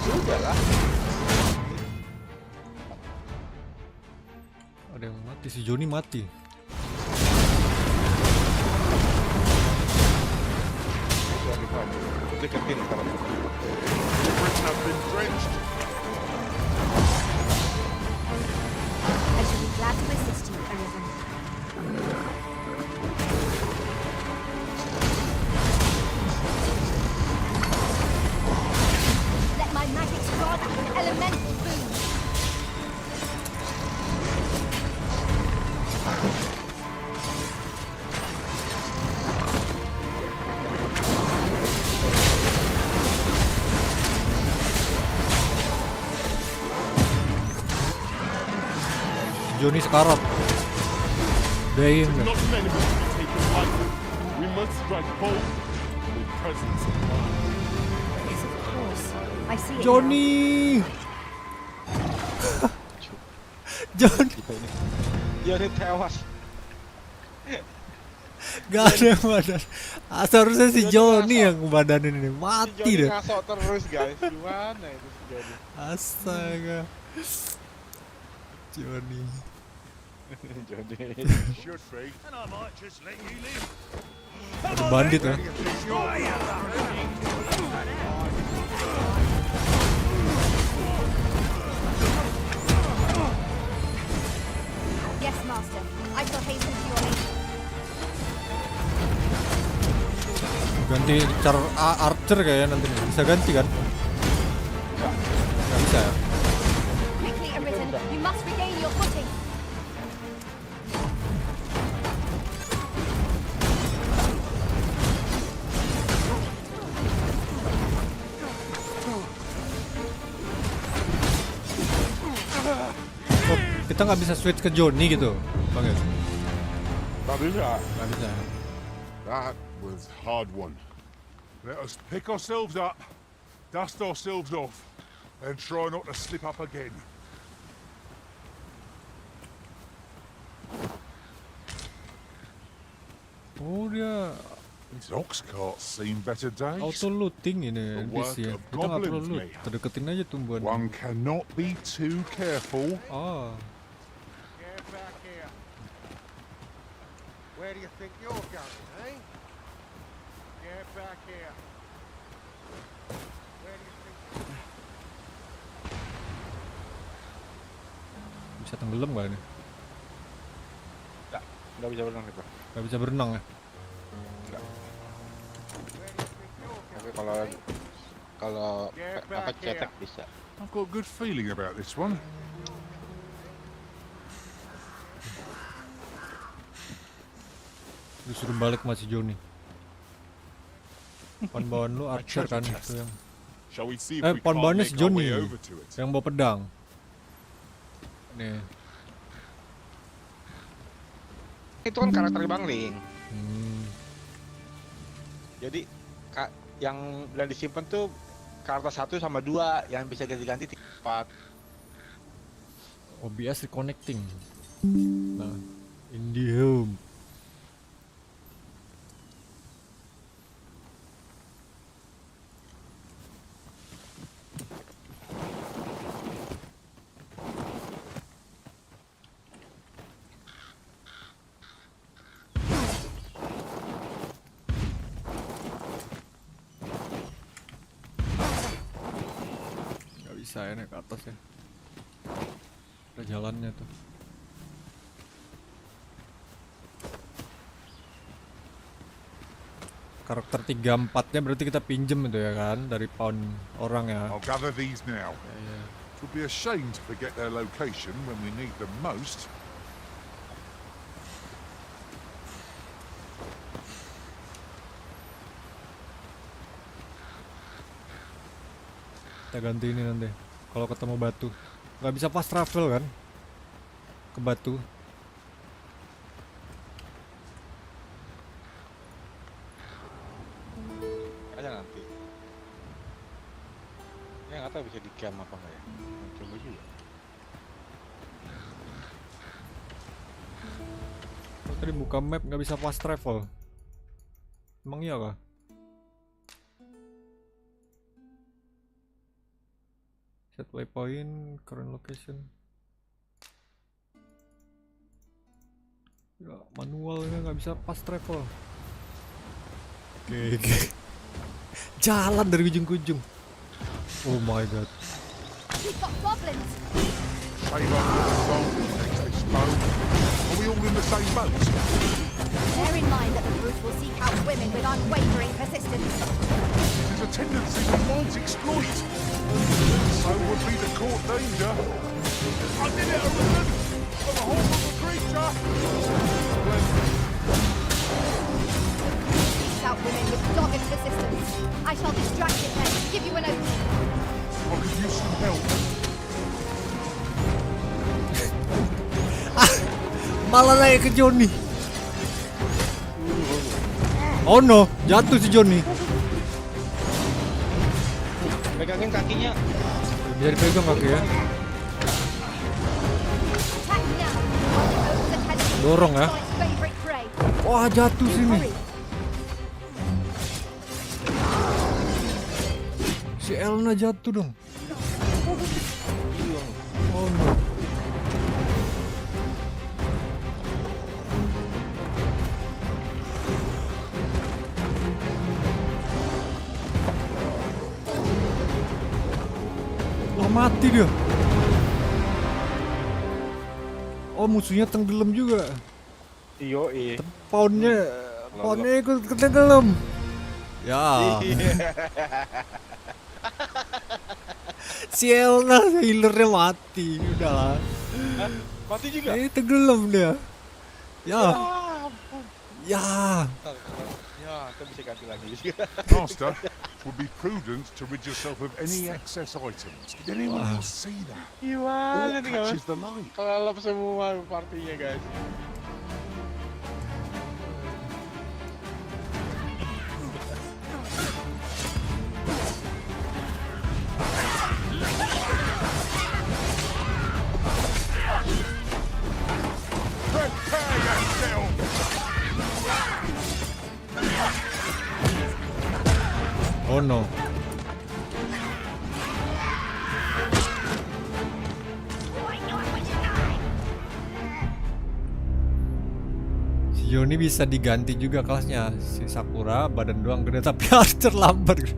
Juga lah. Ada yang mati, si Johnny mati. Deketin kalau I shall be glad to assist you, Arisen. Let my magic strike an elemental boon. Johnny sekarat. Dying. Not an enemy to be taken lightly. We must strike bold with presence of mind. Yes, of course. I see it Johnny. Johnny tewas. Gak ada badan. Seharusnya si Johnny yang badanin ini mati deh. Ngasok terus guys. Gimana itu si Johnny? Astaga. Johnny. Should be. And I might just let you live. Bandit ya. Yes, Master. I shall hasten to your aid. Ganti cara archer kayaknya nanti nih. Bisa ganti kan? Nggak bisa ya? Quickly, Arisen. You must regain your footing. Oh, kita nggak bisa switch ke Johnny gitu, Bang ya? Nggak bisa. Nggak bisa. That was hard one. Let us pick ourselves up, dust ourselves off, and try not to slip up again. Oh dia These ox carts seen better days. auto looting ini The NPC work ya. of Kita nggak perlu goblins, loot. mate. Kita deketin aja tumbuhan. One cannot be too careful. Oh. Get back here. Where do you think you're going, eh? Get back here. Where do you think... Bisa tenggelam nggak ini? Nggak bisa berenang kita. Nggak bisa berenang ya? Nggak. Tapi kalau apa cetak bisa. I've got a good feeling about this one. Disuruh balik masih Johnny. Pan-bawan lu archer kan itu yang. Shall we see if we Pan-bawannya can't si make our Johnny way over to it? yang bawa pedang. Nih. Itu kan karakter bangling. Hmm. Jadi yang bilang disimpan tuh karakter 1 sama 2 yang bisa ganti-ganti 4. OBS reconnecting. Nah, IndiHome. Bisa ya naik ke atas ya. Ada jalannya tuh. Karakter 3-4-nya berarti kita pinjem itu ya kan dari pound orang ya. I'll gather these now. It would be a shame to forget their location when we need them most. Kita ganti ini nanti. Kalau ketemu batu, nggak bisa fast travel kan? Ke batu. Ada nanti. Ya nggak tahu bisa di camp apa nggak ya. Coba juga. Tadi buka map nggak bisa fast travel. Emang iya kah? Set waypoint, current location. Ya, manualnya nggak bisa fast travel. Oke. Jalan dari ujung ke ujung. Oh my god. We've got goblins. Save up all the gold next this boat. Are we all in the same boat? Bear in mind that the brute will seek out women with unwavering persistence. There's a tendency the mods exploit. So would be the court danger. I did it, Arisen! For the whole of the creature! Seeks out women with dogged persistence. I shall distract it then, give you an opening. I could use some help. Malah naik ke Johnny. Oh no, jatuh si Johnny. Pegangin kakinya. Bisa dipegang kaki ya. Attack now. Owns the tendency Dorong ya. to its favorite prey. Wah, jatuh sini. Si Elna jatuh dong. Oh no. Kok mati dia? Oh, musuhnya tenggelam juga. Iyo, Poundnya ikut tenggelam. Ya. Sielna healernya mati, udahlah. Mati juga? Tenggelam dia. Ya. Ya. Ya, kita bisa ganti lagi. Master, it would be prudent to rid yourself of any excess items. Did anyone else see that? Gimana All nih catches guys? the light. Kelelep semua partinya guys. Prepare yourself! Oh no. Si Yoni bisa diganti juga kelasnya. Si Sakura badan doang gede tapi Archer lambat.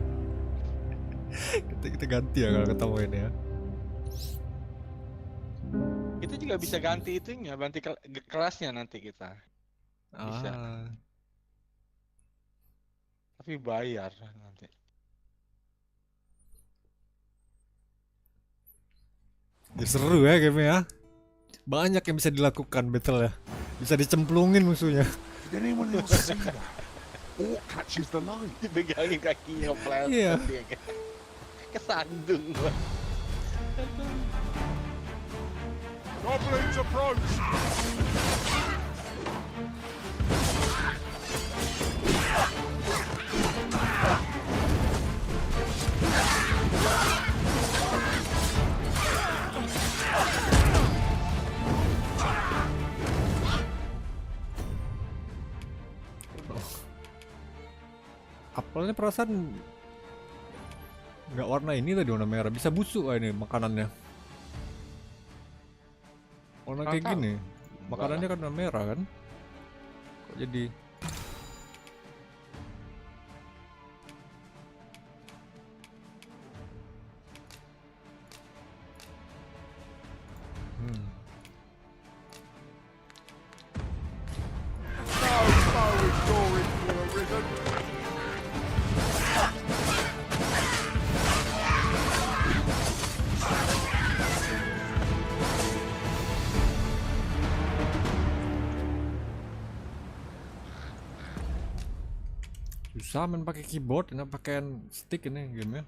kita ganti ya kalau ketemu ini ya. Kita juga bisa ganti itunya, ganti kelasnya nanti kita. Bisa. Tapi bayar nanti. Ya, seru ya game ya. Banyak yang bisa dilakukan battle ya. Bisa dicemplungin musuhnya. Did anyone else see that? All catches the light. Dipegangin kakinya pleset Iya. dia. Kesandung gua. Goblins approach! Apelnya perasaan nggak warna ini tadi, warna merah. Bisa busuk ini makanannya. Warna kayak gini. Makanannya kan warna merah kan? Kok jadi susah main pakai keyboard, enak pakai stick ini gamenya.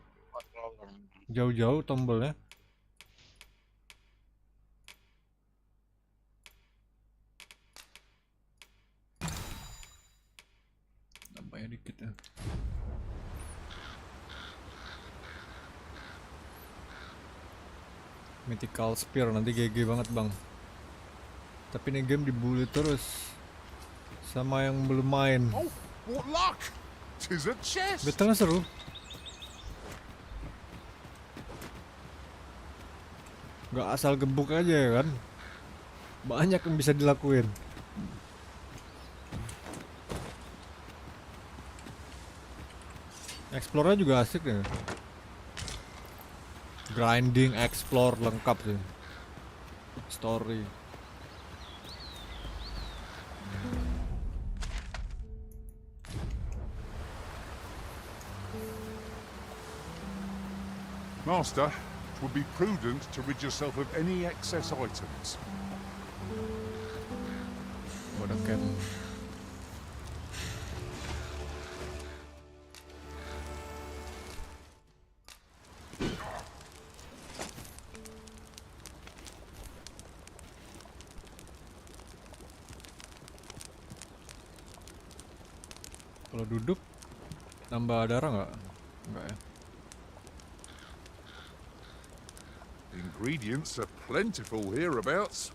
Jauh-jauh tombolnya. Tambahnya dikit ya. Mythical Spear nanti GG banget bang. Tapi ini game dibully terus sama yang belum main. Oh, what luck! 'Tis a chest! Battle-nya seru. Gak asal gebuk aja ya kan. Banyak yang bisa dilakuin. Explore-nya juga asik ya. Grinding, explore lengkap sih. Story. Master, it would be prudent to rid yourself of any excess items. Udah kan. Kalau duduk tambah darah nggak? Nggak ya. Ingredients are plentiful hereabouts.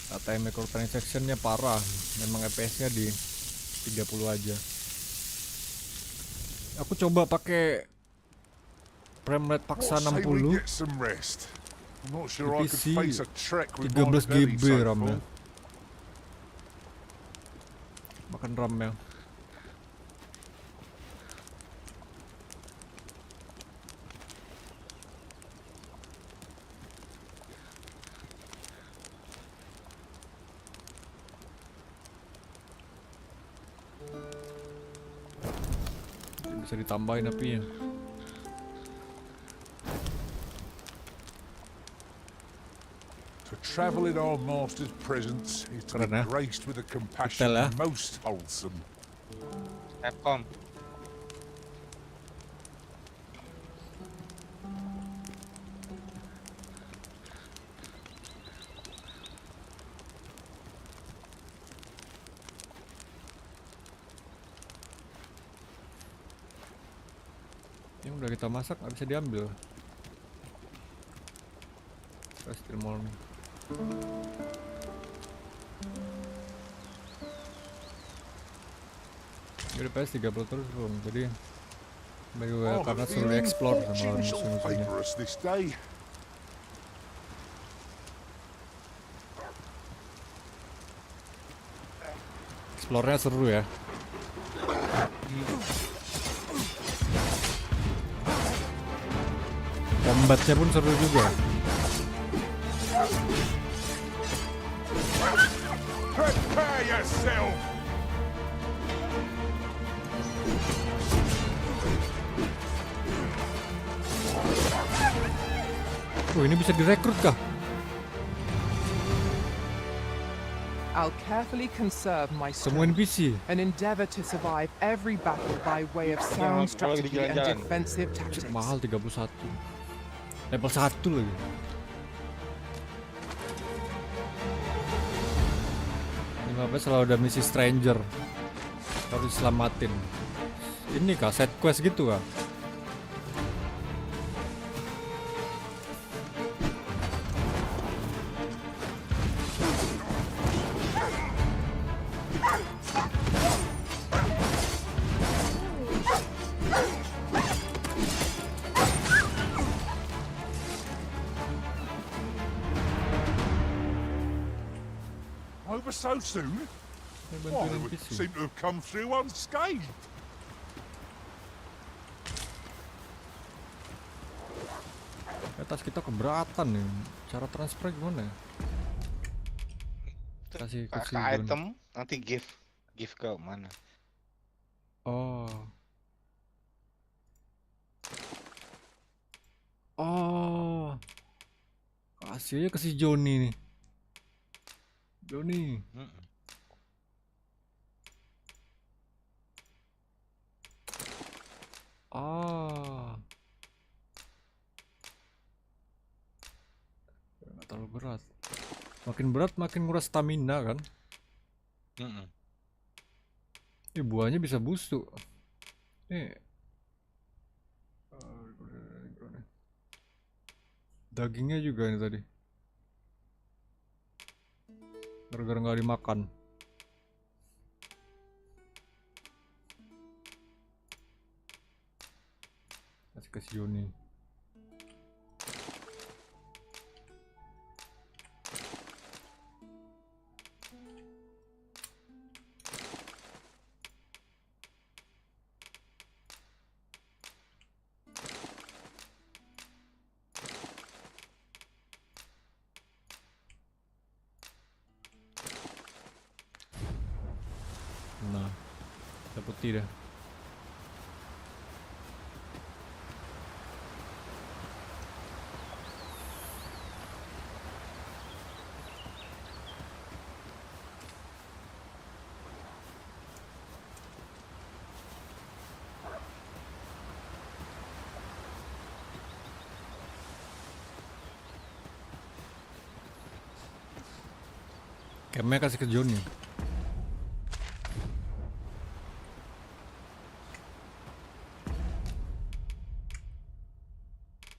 Data microtransaction-nya parah. Memang FPS-nya di 30 aja. Aku coba pakai frame rate paksa 60. Get some rest. I'm not sure I could PC face a trek with my 13 belly GB so RAM-nya. full. makan ramel. Bisa ditambahin apinya. To travel in our master's presence is to be Keren ya. graced with a compassion Detail ya. most wholesome. Capcom. Yang udah kita masak nggak bisa diambil. Pasti mau nih. Udah PS 30 terus belum, jadi karena suruh explore sama musuh-musuhnya. This day. Explore-nya seru ya. Combat-nya pun seru juga. Prepare yourself. Ini bisa direkrut kah? I'll carefully conserve my Semua strength NPC. and endeavor to survive every battle by way of sound strategy and defensive tactics. Mahal 31. Level 1 lagi. Ini selalu ada misi stranger. Harus selamatin. Ini kah side quest gitu kah? Over so soon? Why, they would seem to have come through unscathed. Atas kita keberatan nih. Cara transfer gimana ya? Kasih Ke item nanti give ke mana? Oh. Oh. Kasih aja ke si Johnny nih. Johnny. Ah. Nggak terlalu berat. Makin berat makin nguras stamina kan? Buahnya bisa busuk. Dagingnya juga ini tadi. Gara-gara nggak dimakan. Kasih ke Yuni. Nah, udah putih dah. Kemnya kasih ke Johnny.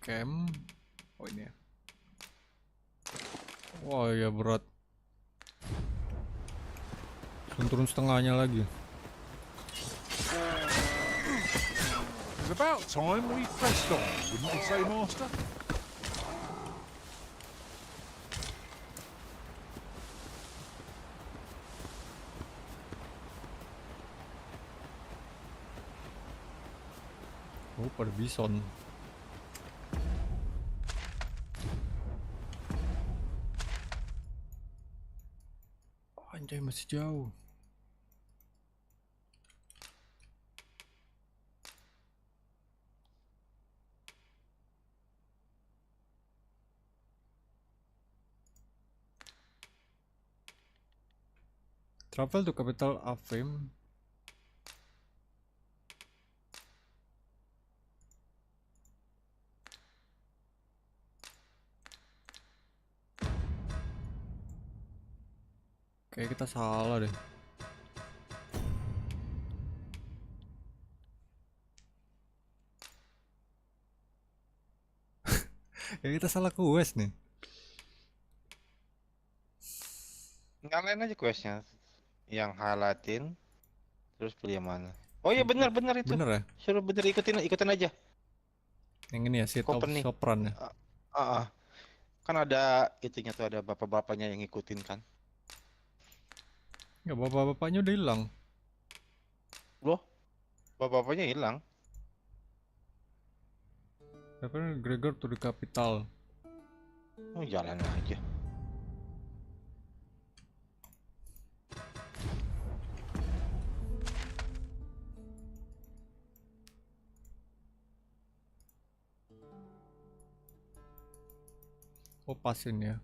Kem. Oh ini ya. Wah ya berat. Turun setengahnya lagi. It's about time we pressed on, wouldn't you say, Master? Oh, pada bison. Anjay, masih jauh. Travel to capital Avim. Kayak kita salah deh. Kayak kita salah quest nih. Nyalain aja questnya. Yang highlightin. Terus pilih yang mana. Oh iya bener itu. Bener ya? Suruh bener ikutin aja. Yang ini ya, Seat of Company. Sopran ya? Kan ada itunya tuh, ada bapak-bapaknya yang ngikutin kan. Ya, bapak-bapaknya udah hilang. Loh? Bapak-bapaknya hilang? Apa Gregor to the capital. Oh jalan aja. Oh, pasin ya.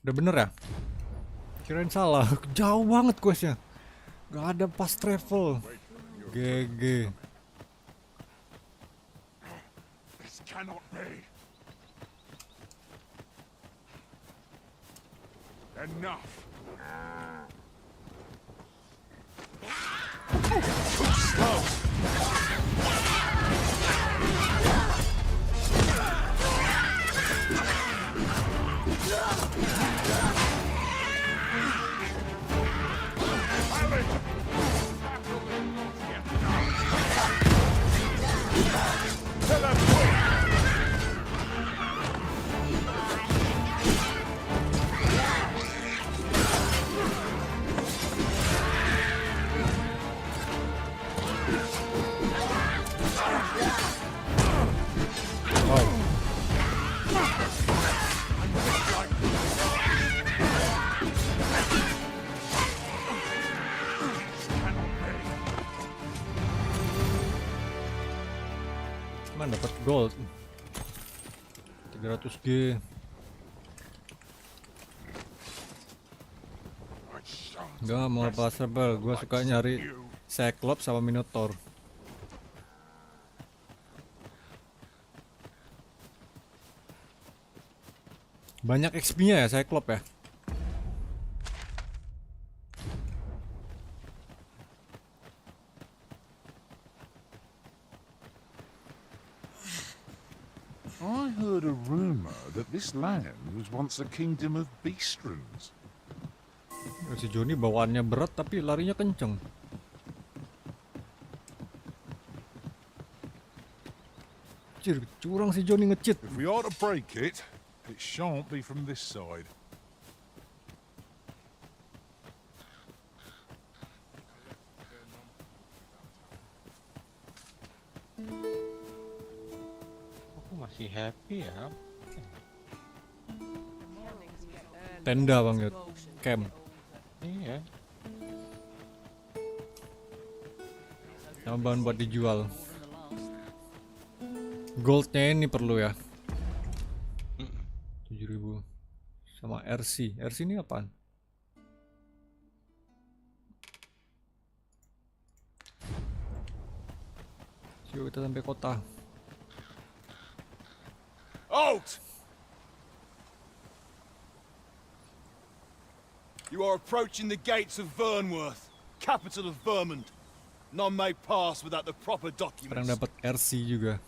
Udah bener ya? Kirain salah. Jauh banget questnya. Gak ada fast travel. GG. This cannot be. Enough. Too slow. Cuman dapat gold 300G. Gak mau lepas rebel, gue suka nyari Cyclops sama Minotaur. Banyak XP-nya ya Cyclops ya. I heard a rumor that this land was once a kingdom of beastrons. Si Johnny bawaannya berat tapi larinya kenceng. Cir, curang si Johnny nge-cheat. If we are to break it, it shan't be from this side. Aku masih happy ya. Tenda bang ya, camp. Iya. Sama bahan buat dijual. Goldnya ini perlu ya. 7.000. Sama RC. RC ini apaan? Yuk kita sampai kota. Halt! You are approaching the gates of Vernworth, capital of Vermont. None may pass without the proper Sekarang documents. dapat RC juga.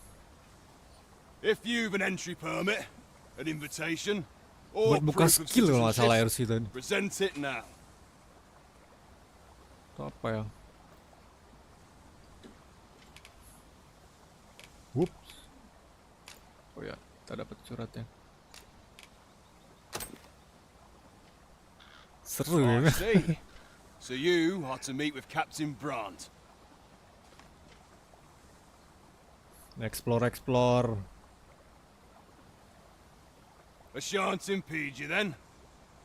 If you've an entry permit, an invitation, or Buat buka proof of skill kalau nggak salah citizenship, RC tadi. present it now. Itu apa ya? Whoops. Oh ya, kita dapat suratnya. Seru I ya. see. So you are to meet with Captain Brandt. Explore. I shan't impede you then.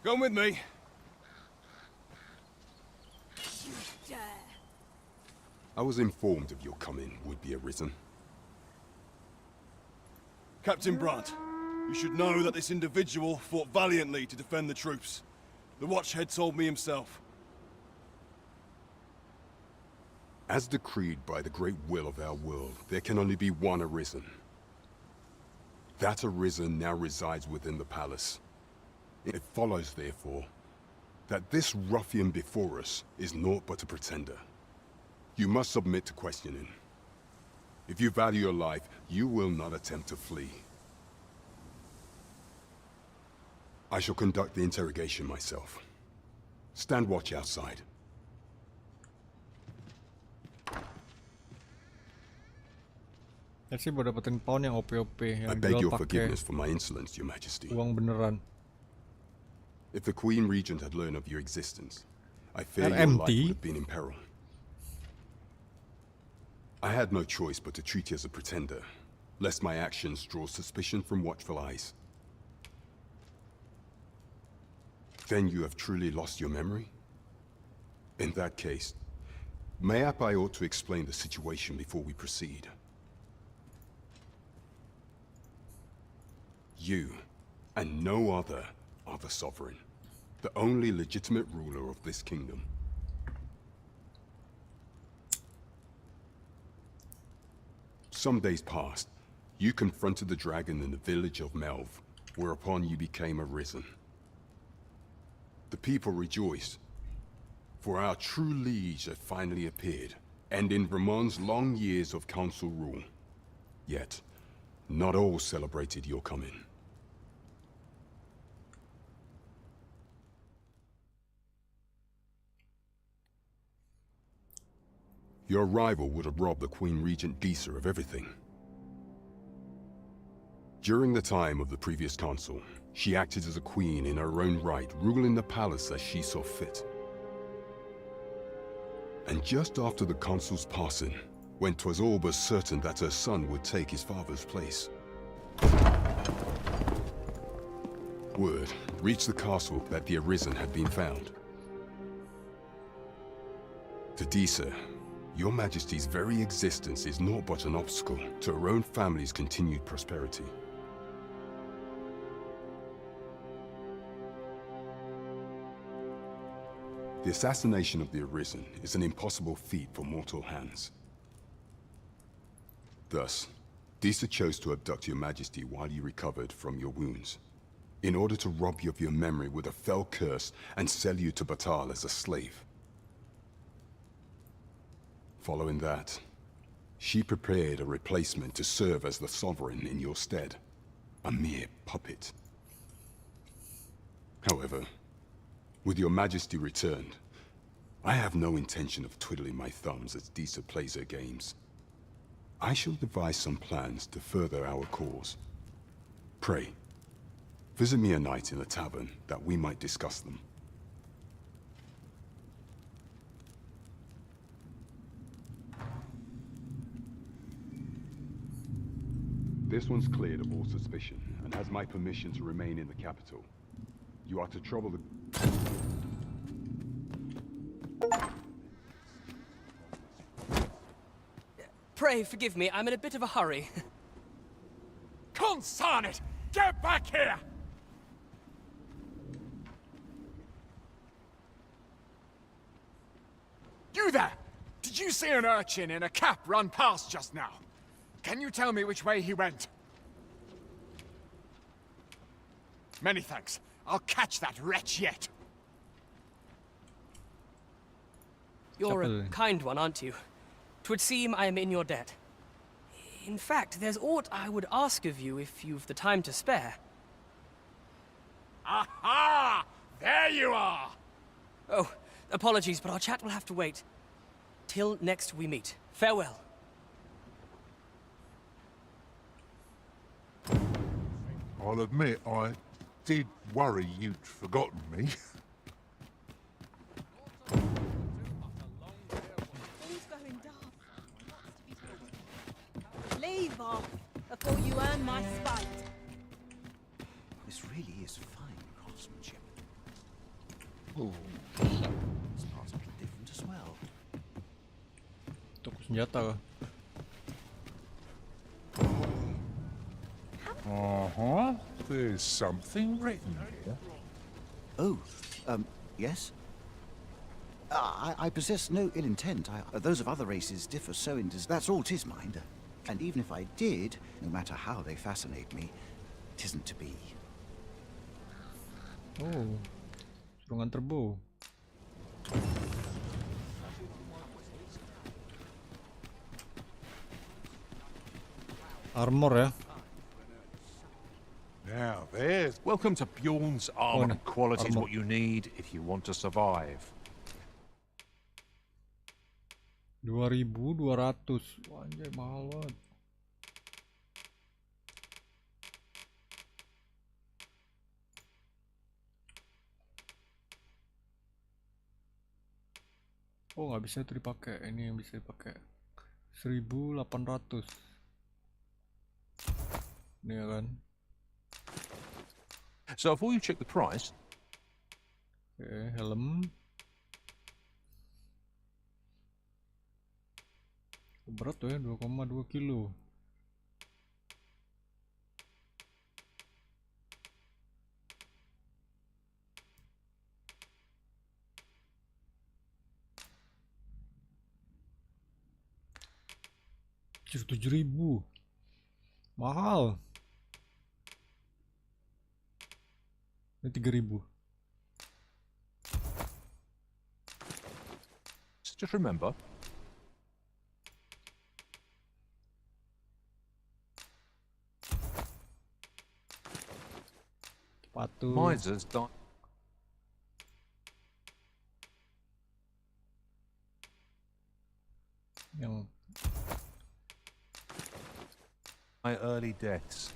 Come with me. I was informed of your coming, would-be Arisen. Captain Brandt, you should know that this individual fought valiantly to defend the troops. The Watchhead told me himself. As decreed by the great will of our world, there can only be one Arisen. That Arisen now resides within the palace. It follows, therefore, that this ruffian before us is naught but a pretender. You must submit to questioning. If you value your life, you will not attempt to flee. I shall conduct the interrogation myself. Stand watch outside. Ya sih buat dapetin pound yang OP yang I beg jual your pakai forgiveness for my insolence, Your Majesty. uang beneran. If the Queen Regent had learned of your existence, I fear your life would have been in peril. I had no choice but to treat you as a pretender, lest my actions draw suspicion from watchful eyes. Then you have truly lost your memory? In that case, mayhap I ought to explain the situation before we proceed. You, and no other, are the sovereign, the only legitimate ruler of this kingdom. Some days past, you confronted the dragon in the village of Melv, whereupon you became Arisen. The people rejoiced, for our true liege had finally appeared, ending Ramon's long years of council rule. Yet, not all celebrated your coming. Your arrival would have robbed the Queen Regent Disa of everything. During the time of the previous consul, she acted as a queen in her own right, ruling the palace as she saw fit. And just after the consul's passing, when 'twas all but certain that her son would take his father's place, word reached the castle that the Arisen had been found. To Disa, Your Majesty's very existence is naught but an obstacle to her own family's continued prosperity. The assassination of the Arisen is an impossible feat for mortal hands. Thus, Disa chose to abduct Your Majesty while you recovered from your wounds, in order to rob you of your memory with a fell curse and sell you to Batal as a slave. Following that, she prepared a replacement to serve as the sovereign in your stead, a mere puppet. However, with Your Majesty returned, I have no intention of twiddling my thumbs as Disa plays her games. I shall devise some plans to further our cause. Pray, visit me a night in the tavern that we might discuss them. This one's cleared of all suspicion and has my permission to remain in the capital. You are to trouble the... Pray forgive me, I'm in a bit of a hurry. Consign it! Get back here! You there! Did you see an urchin in a cap run past just now? Can you tell me which way he went? Many thanks. I'll catch that wretch yet. You're a kind one, aren't you? 'Twould seem I am in your debt. In fact, there's aught I would ask of you if you've the time to spare. Aha! There you are! Oh, apologies, but our chat will have to wait. Till next we meet. Farewell. I'll admit I did worry you'd forgotten me. leave off before you earn my spite. This really is fine craftsmanship. Oh, This part's a bit different as well. Toko senjata kah? There's something written here. Oh, yes? I possess no ill intent. Those of other races differ so in that's all 'tis, mind. And even if I did, no matter how they fascinate me, 'tisn't to be. Oh, suruh nganter bow. Armor ya. Now, there's... Welcome to Bjorn's armor. no, Quality is armor. what you need if you want to survive. 2.200. Wah, anjay, mahal banget. Oh, nggak bisa itu dipakai. Ini yang bisa dipakai. 1.800. Ini ya kan. So before you check the price... Oke, helm. Berat tuh ya, 2,2 kilo. $7.000. Mahal. Ini 3.000. Just remember... Sepatu. Misers don't... Yang My early deaths.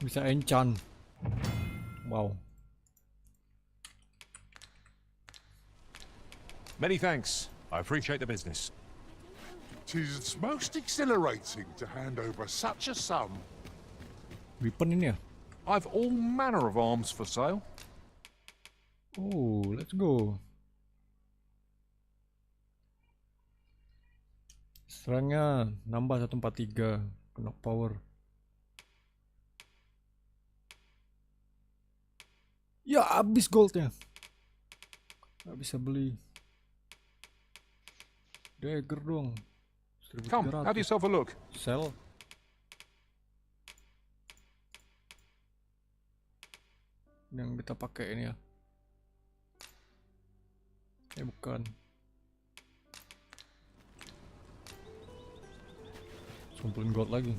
bisa enchant. Wow. Many thanks. I appreciate the business. 'Tis most exhilarating to hand over such a sum. Weapon ini ya? I've all manner of arms for sale. Oh, let's go. Strength-nya nambah 143, knock power. Ya, habis goldnya. Gak bisa beli. Dagger dong. Come, have yourself a look. Sell. Yang kita pakai ini ya. Bukan. Kumpulin gold lagi.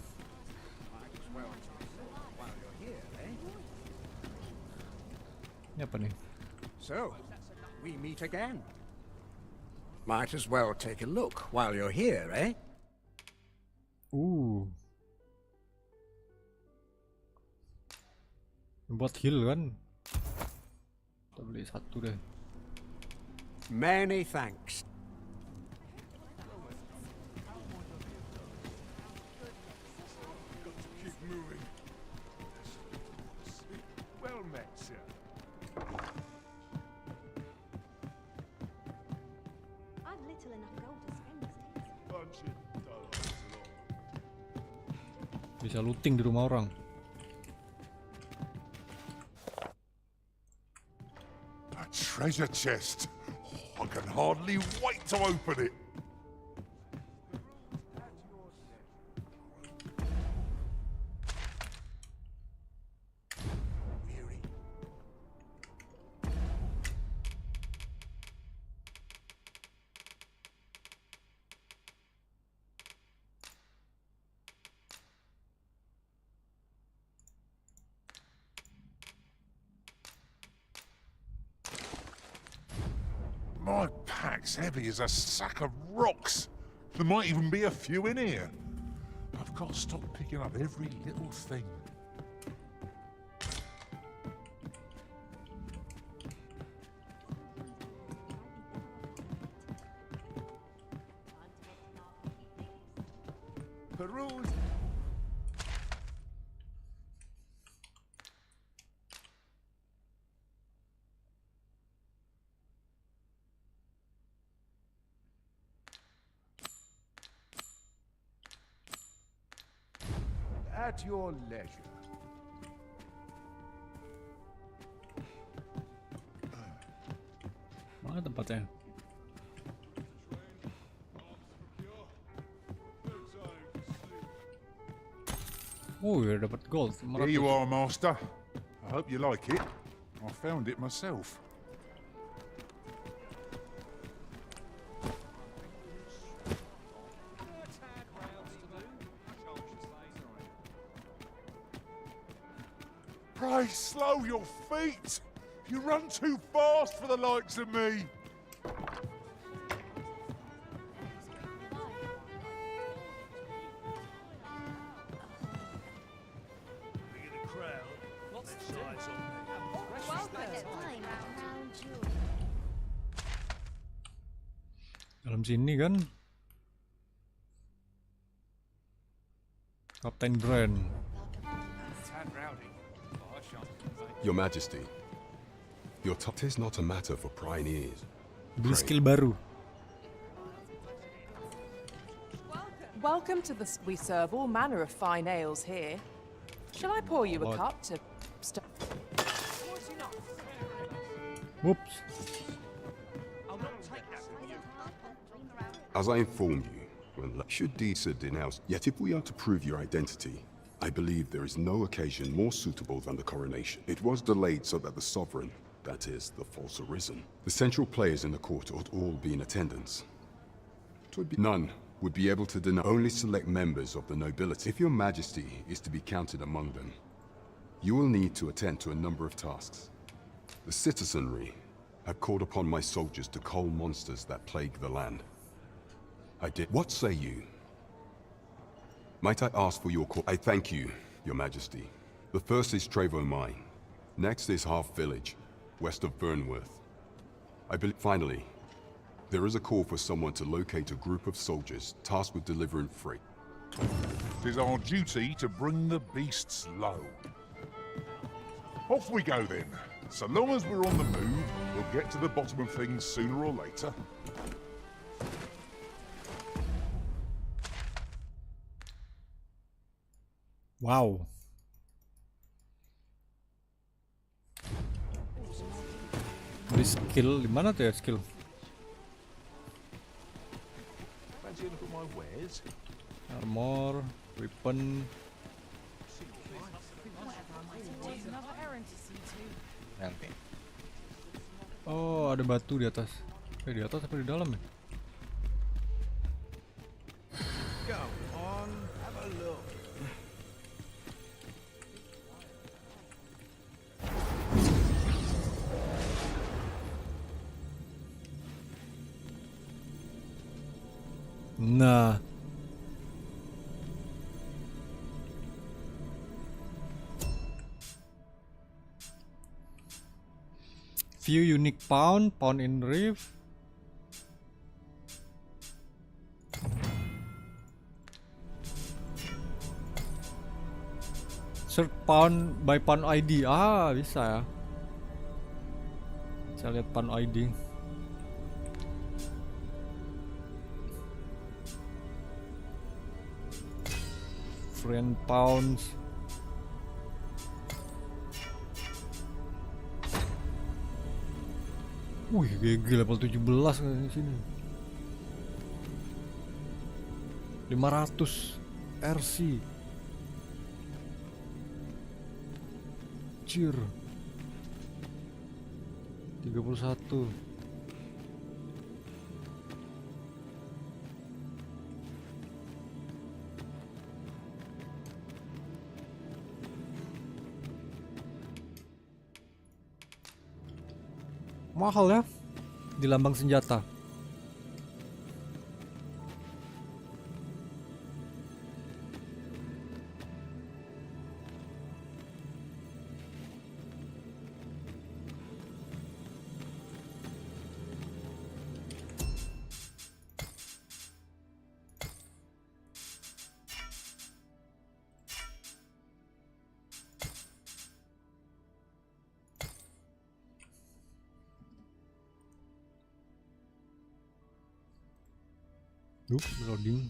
Ini apa nih? So, we meet again. Might as well take a look while you're here, eh? Buat heal kan? Kita beli satu deh. Many thanks. Keep moving. Well met, sir. I've little enough gold to spend these days. Punch it, dollars along. Bisa looting di rumah orang. A treasure chest. I can hardly wait to open it. My pack's heavy as a sack of rocks. There might even be a few in here. I've got to stop picking up every little thing. At your leisure. Mana tempatnya? Oh, ya dapat gold. Here you are, Master. I hope you like it. I found it myself. Pray slow your feet. You run too fast for the likes of me. Dalam sini kan? Kapten Brand. Your Majesty, your top is not a matter for pioneers. Beli skill baru. Welcome to the... We serve all manner of fine ales here. Shall I pour you a cup to... Whoops. As I informed you, when should Disa denounce, yet if we are to prove your identity, I believe there is no occasion more suitable than the coronation. It was delayed so that the sovereign, that is, the false arisen, the central players in the court ought all be in attendance. None would be able to deny, only select members of the nobility. If your majesty is to be counted among them, you will need to attend to a number of tasks. The citizenry have called upon my soldiers to cull monsters that plague the land. I did. What say you? Might I ask for your call? I thank you, your majesty. The first is Trevo Mine. Next is Half Village, west of Burnworth. I believe, finally, there is a call for someone to locate a group of soldiers tasked with delivering freight. It is our duty to bring the beasts low. Off we go then. So long as we're on the move, we'll get to the bottom of things sooner or later. Wow. Beli skill di mana tuh ya skill? Armor, weapon. Nanti. Oh, ada batu di atas. Di atas apa di dalam ya? Go on, have a look. Nah. Few unique pound in reef. Search pound by pound ID. Ah, bisa ya. Saya lihat pound ID. Friend pounds. Wih, GG level 17 di sini. 500 RC. Cheer. 31. Mahal ya di lambang senjata. Loading.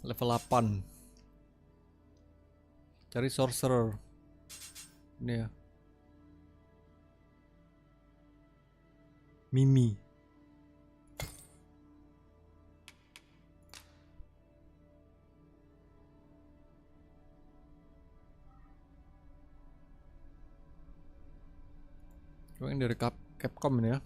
Level 8. Cari sorcerer. Ini ya. Mimi. Coba yang dari Capcom ini ya.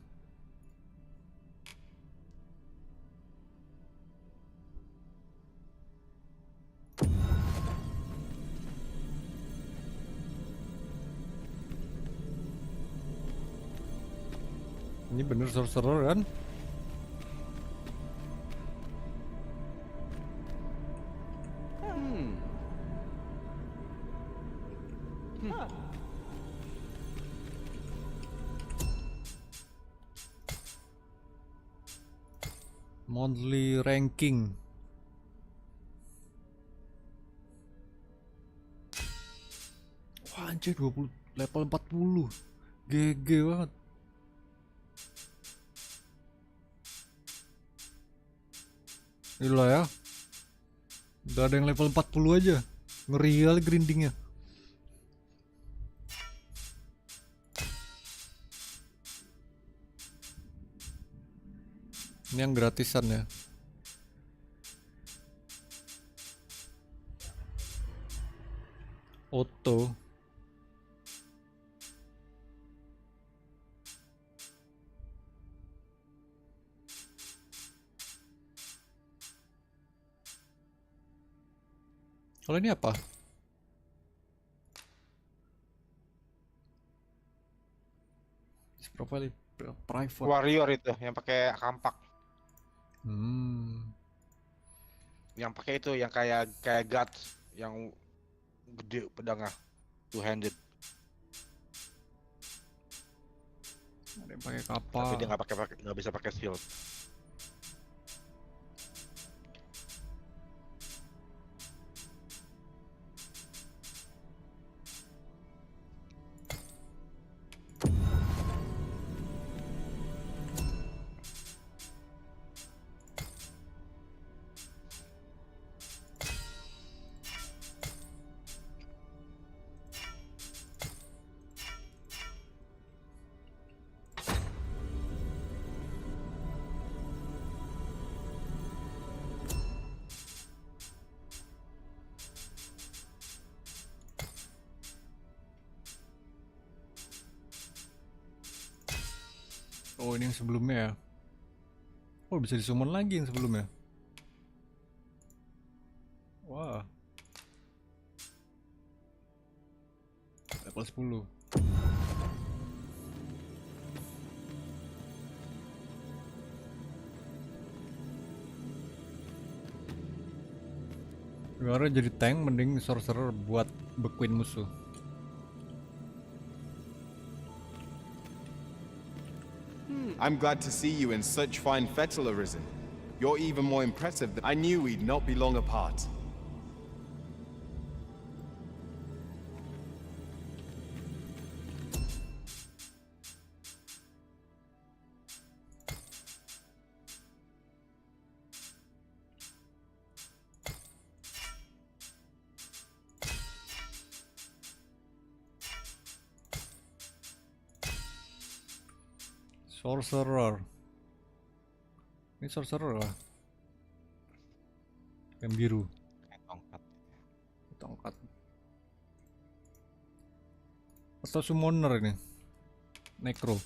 Ini bener sorcerer kan? Monthly ranking. Wah anjir 20 level 40. GG banget. Gila ya. Udah ada yang level 40 aja. Ngeri kali grindingnya. Ini yang gratisan ya. Auto. Kalau ini apa? Profile private. Warrior itu yang pakai kampak. Yang pakai itu yang kayak guts yang gede pedangnya, two handed. Ada yang pakai kapal. Tapi dia nggak bisa pakai shield. Oh ini yang sebelumnya ya. Oh bisa disummon lagi yang sebelumnya. Wah. Level 10. Sebenarnya jadi tank mending sorcerer buat bekuin musuh. I'm glad to see you in such fine fettle, Arisen. You're even more impressive than I knew we'd not be long apart. Sorcerer. Ini sorcerer lah. Yang biru. Tongkat. Atau summoner ini. Necro.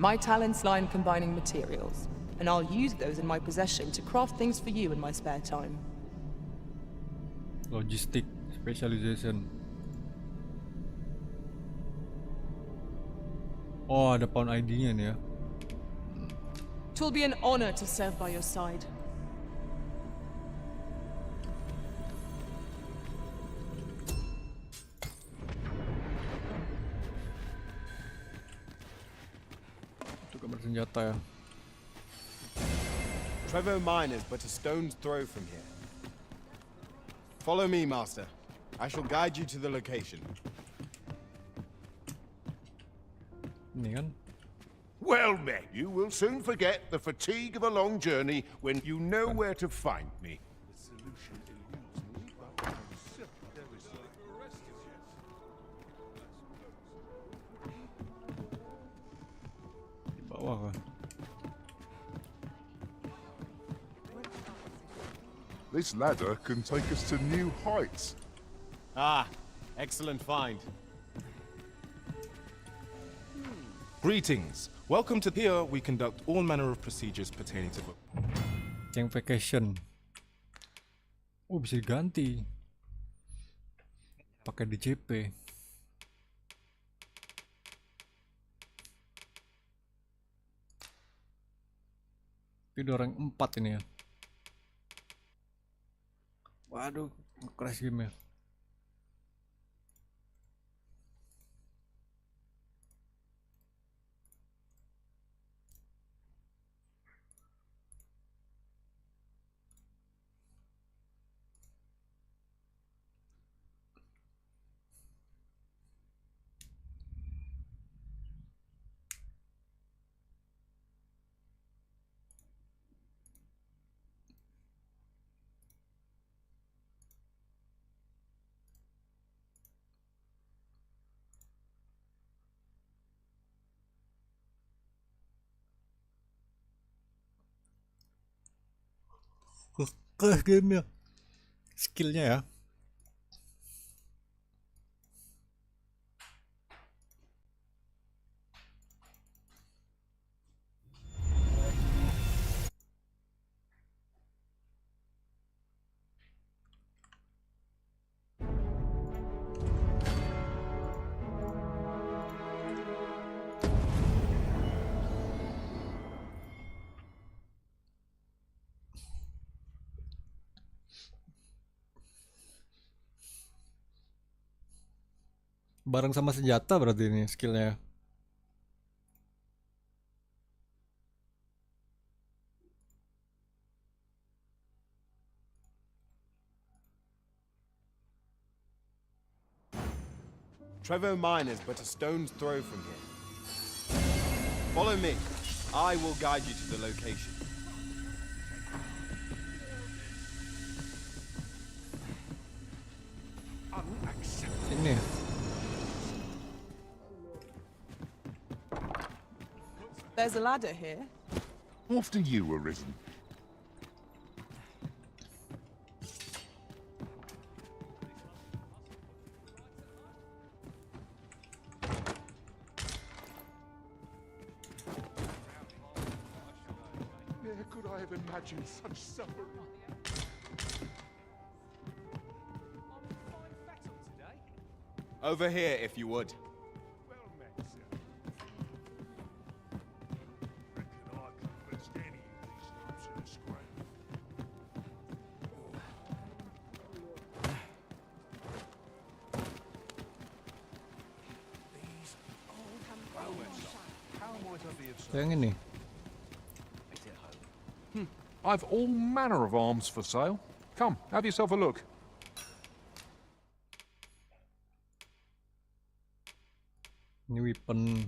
My talents lie in combining materials, and I'll use those in my possession to craft things for you in my spare time. Logistic specialization. Oh, ada pound ID-nya nih ya. Twill be an honor to serve by your side. Itu gambar senjata ya. Trevor Mine is but a stone's throw from here. Follow me, Master. I shall guide you to the location. Ini kan. Well met. You will soon forget the fatigue of a long journey when you know where to find me. The solution eludes me, but there is Di bawah kan. This ladder can take us to new heights. Ah, excellent find. Greetings. Welcome to here. We conduct all manner of procedures pertaining to Yang vacation. Oh, bisa diganti. Pakai DJP. Tapi ada orang 4 ini ya. Waduh, crash game ya. Crash game ya. Skillnya ya. Bareng sama senjata berarti ini skillnya. Trevor Mine is but a stone's throw from here. Follow me. I will guide you to the location. Ini. There's a ladder here. After you, Arisen. Where could I have imagined such suffering? Over here, if you would. Yang ini. I've all manner of arms for sale. Come, have yourself a look. Ini weapon.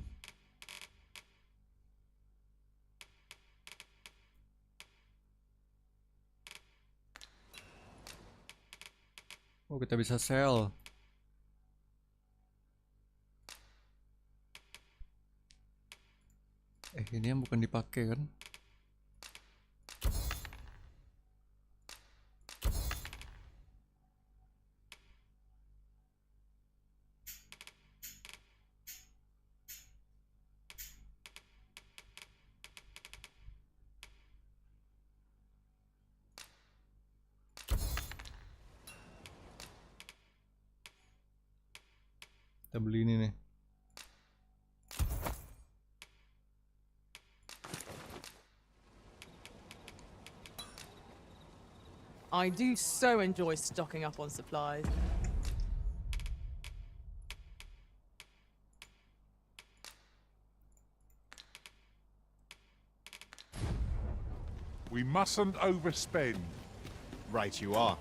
Oh, kita bisa sell. Ini yang bukan dipakai kan? Kita beli ini nih. I do so enjoy stocking up on supplies. We mustn't overspend. Right you are.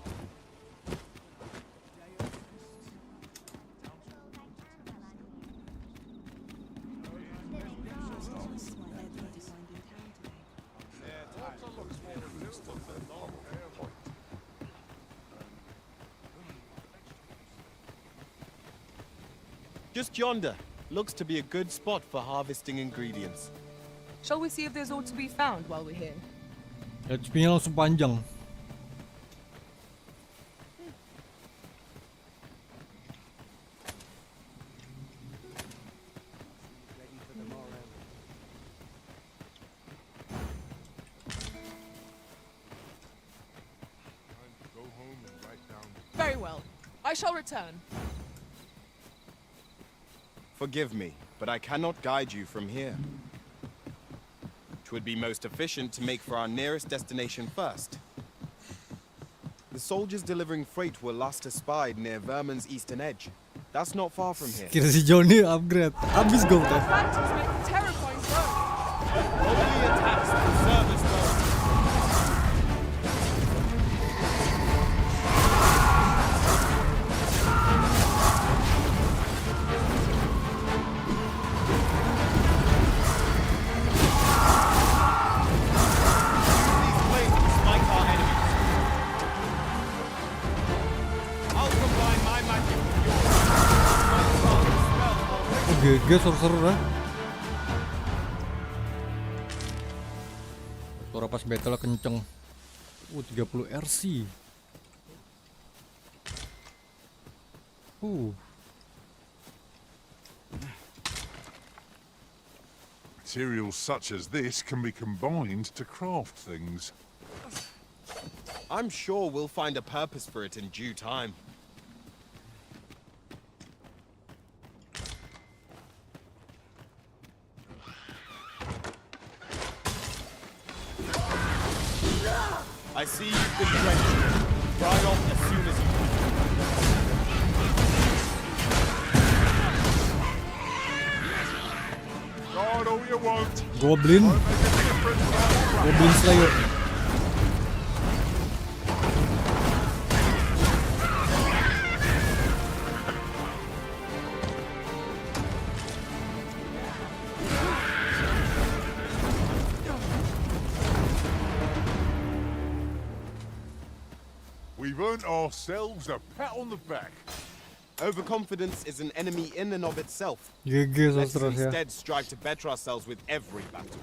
Just yonder. Looks to be a good spot for harvesting ingredients. Shall we see if there's aught to be found while we're here? HP-nya langsung panjang. Very well. I shall return. Forgive me, but I cannot guide you from here. It would be most efficient to make for our nearest destination first. The soldiers delivering freight were last espied near Vermin's eastern edge. That's not far from here. Kira si Johnny upgrade. Habis gue udah. Phantoms make a terrifying zone. Probably attacks the service zone. GG seru-seru lah. Suara pas battle kenceng. 30 RC. Materials such as this can be combined to craft things. I'm sure we'll find a purpose for it in due time. I see you've been drenched. Dry off as soon as you can. God, all you want. Goblin Slayer. We've earned ourselves a pat on the back. Overconfidence is an enemy in and of itself. GG Let's terus ya. instead strive to better ourselves with every battle.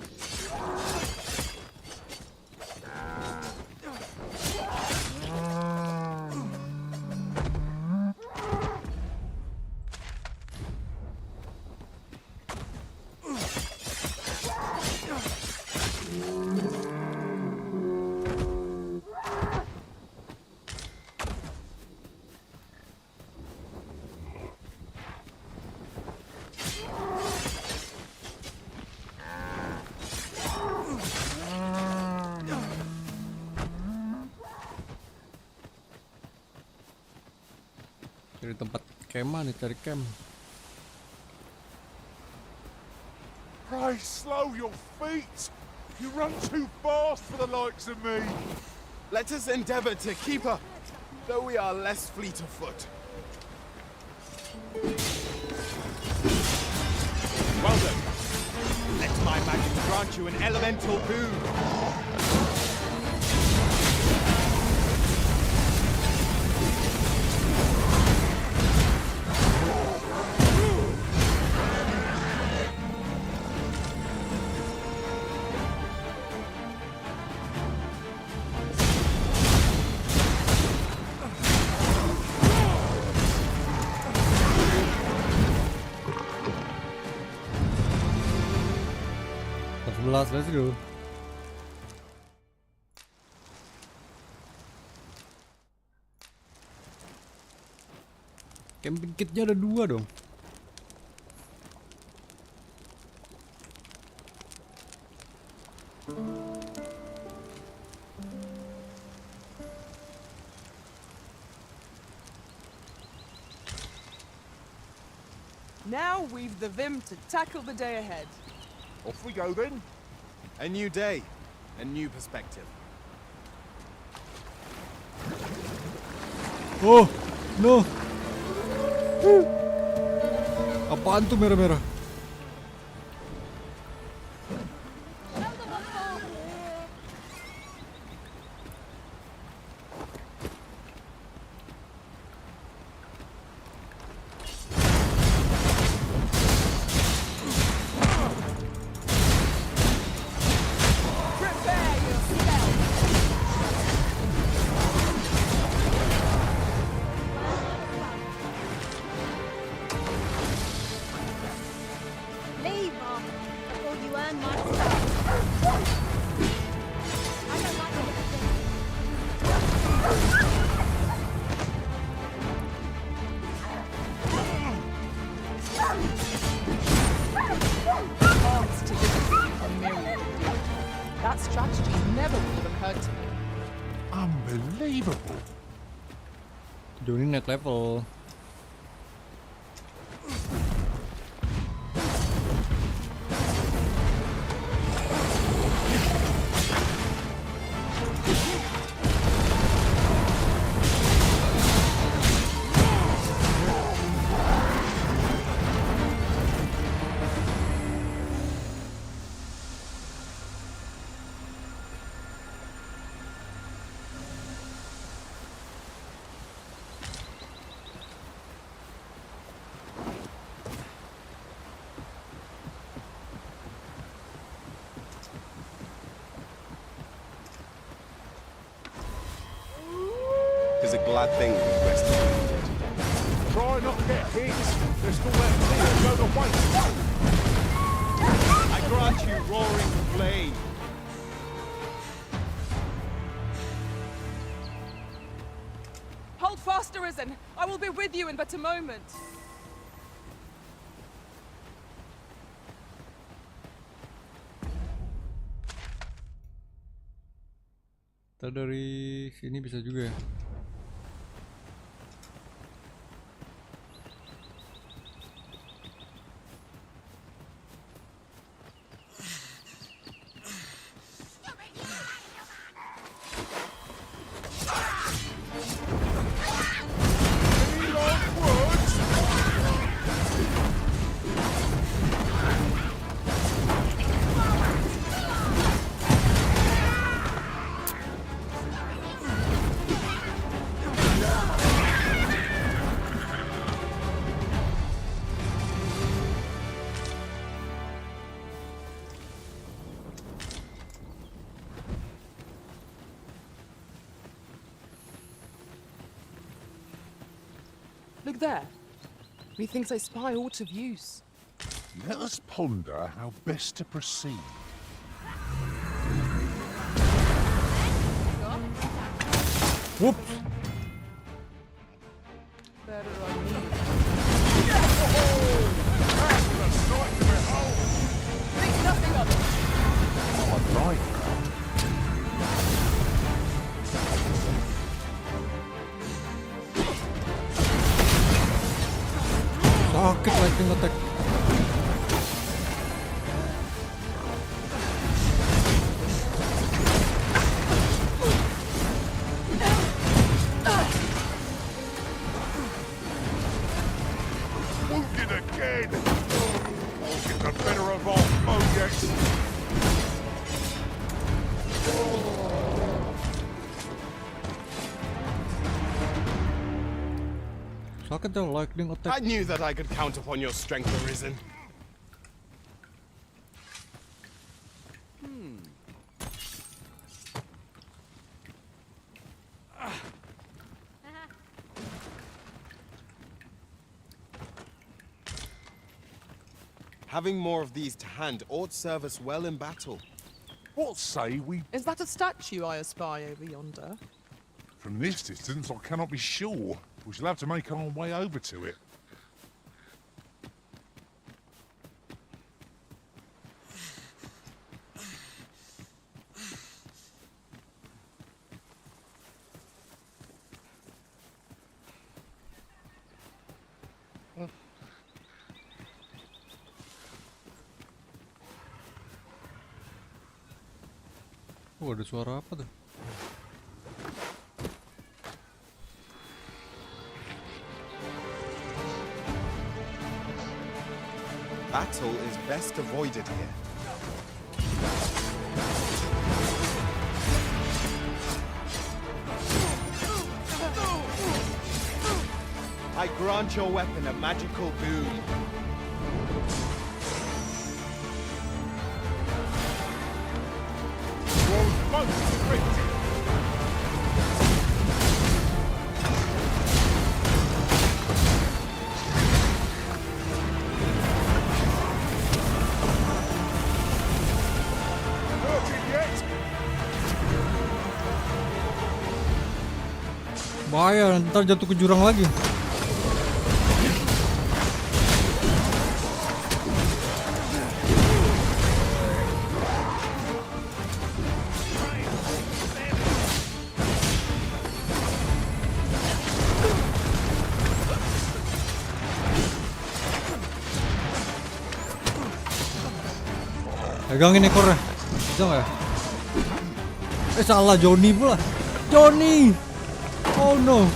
Cari tempat kemah nih, cari camp. Pray, slow your feet. You run too fast for the likes of me. Let us endeavor to keep up, though we are less fleet of foot. Well then, let my magic grant you an elemental boon. Let's go. Camping kitnya ada 2 dong. Now we've the vim to tackle the day ahead. Off we go then. A new day, a new perspective. Oh, no. Apaan tuh merah-merah? Leave off before you earn my spek. I don't like the look of this. Chance to defeat a myriad. That strategy never would have occurred to me. Unbelievable. Joni naik level. It's a glad thing we rested. Try not to get hit. There's still that tear go to waste. I grant you roaring flame. Hold fast, Arisen. I will be with you in but a moment. Kita dari sini bisa juga ya. Look there. Methinks I spy aught of use. Let us ponder how best to proceed. Whoops. Better on me. Think nothing of it. I like that. Sakit lightning attack. Wounded again. I'll get the better of our projects. Sakit ya lightning attack. I knew that I could count upon your strength, Arisen. Having more of these to hand ought serve us well in battle. What say we... Is that a statue I espy over yonder? From this distance, I cannot be sure. We shall have to make our way over to it. Oh, ada suara apa tuh? battle is best avoided here. I grant your weapon a magical boon. Bahaya, ntar jatuh ke jurang lagi. Pegangin ekornya, bisa nggak ya? Salah, Johnny pula. Johnny! Oh no!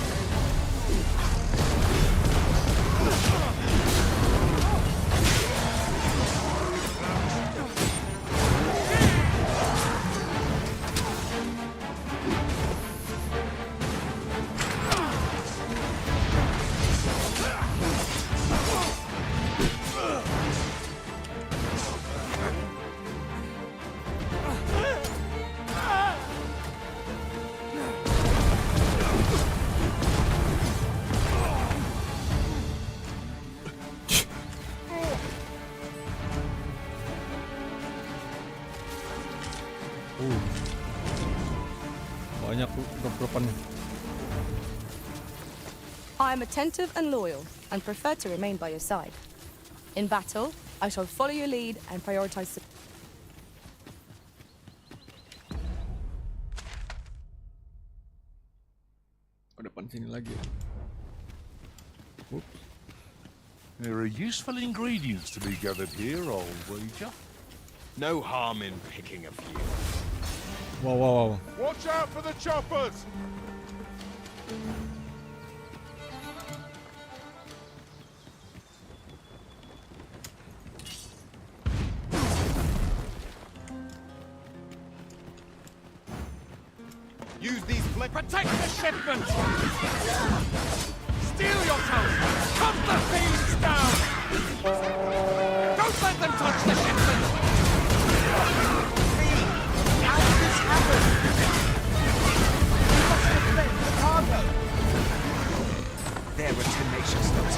Banyak drop-dropannya. I am attentive and loyal, and prefer to remain by your side. In battle, I shall follow your lead and prioritize. Depan sini lagi. Whoops. There are useful ingredients to be gathered here, I'll wager. No harm in picking a few. Wow, wow, wow. Watch out for the choppers! Use these Protect the shipment! Steel yourself! Cut the thieves down! Don't let them touch the shipment! How did this happen? We must defend the cargo. They're a tenacious lot.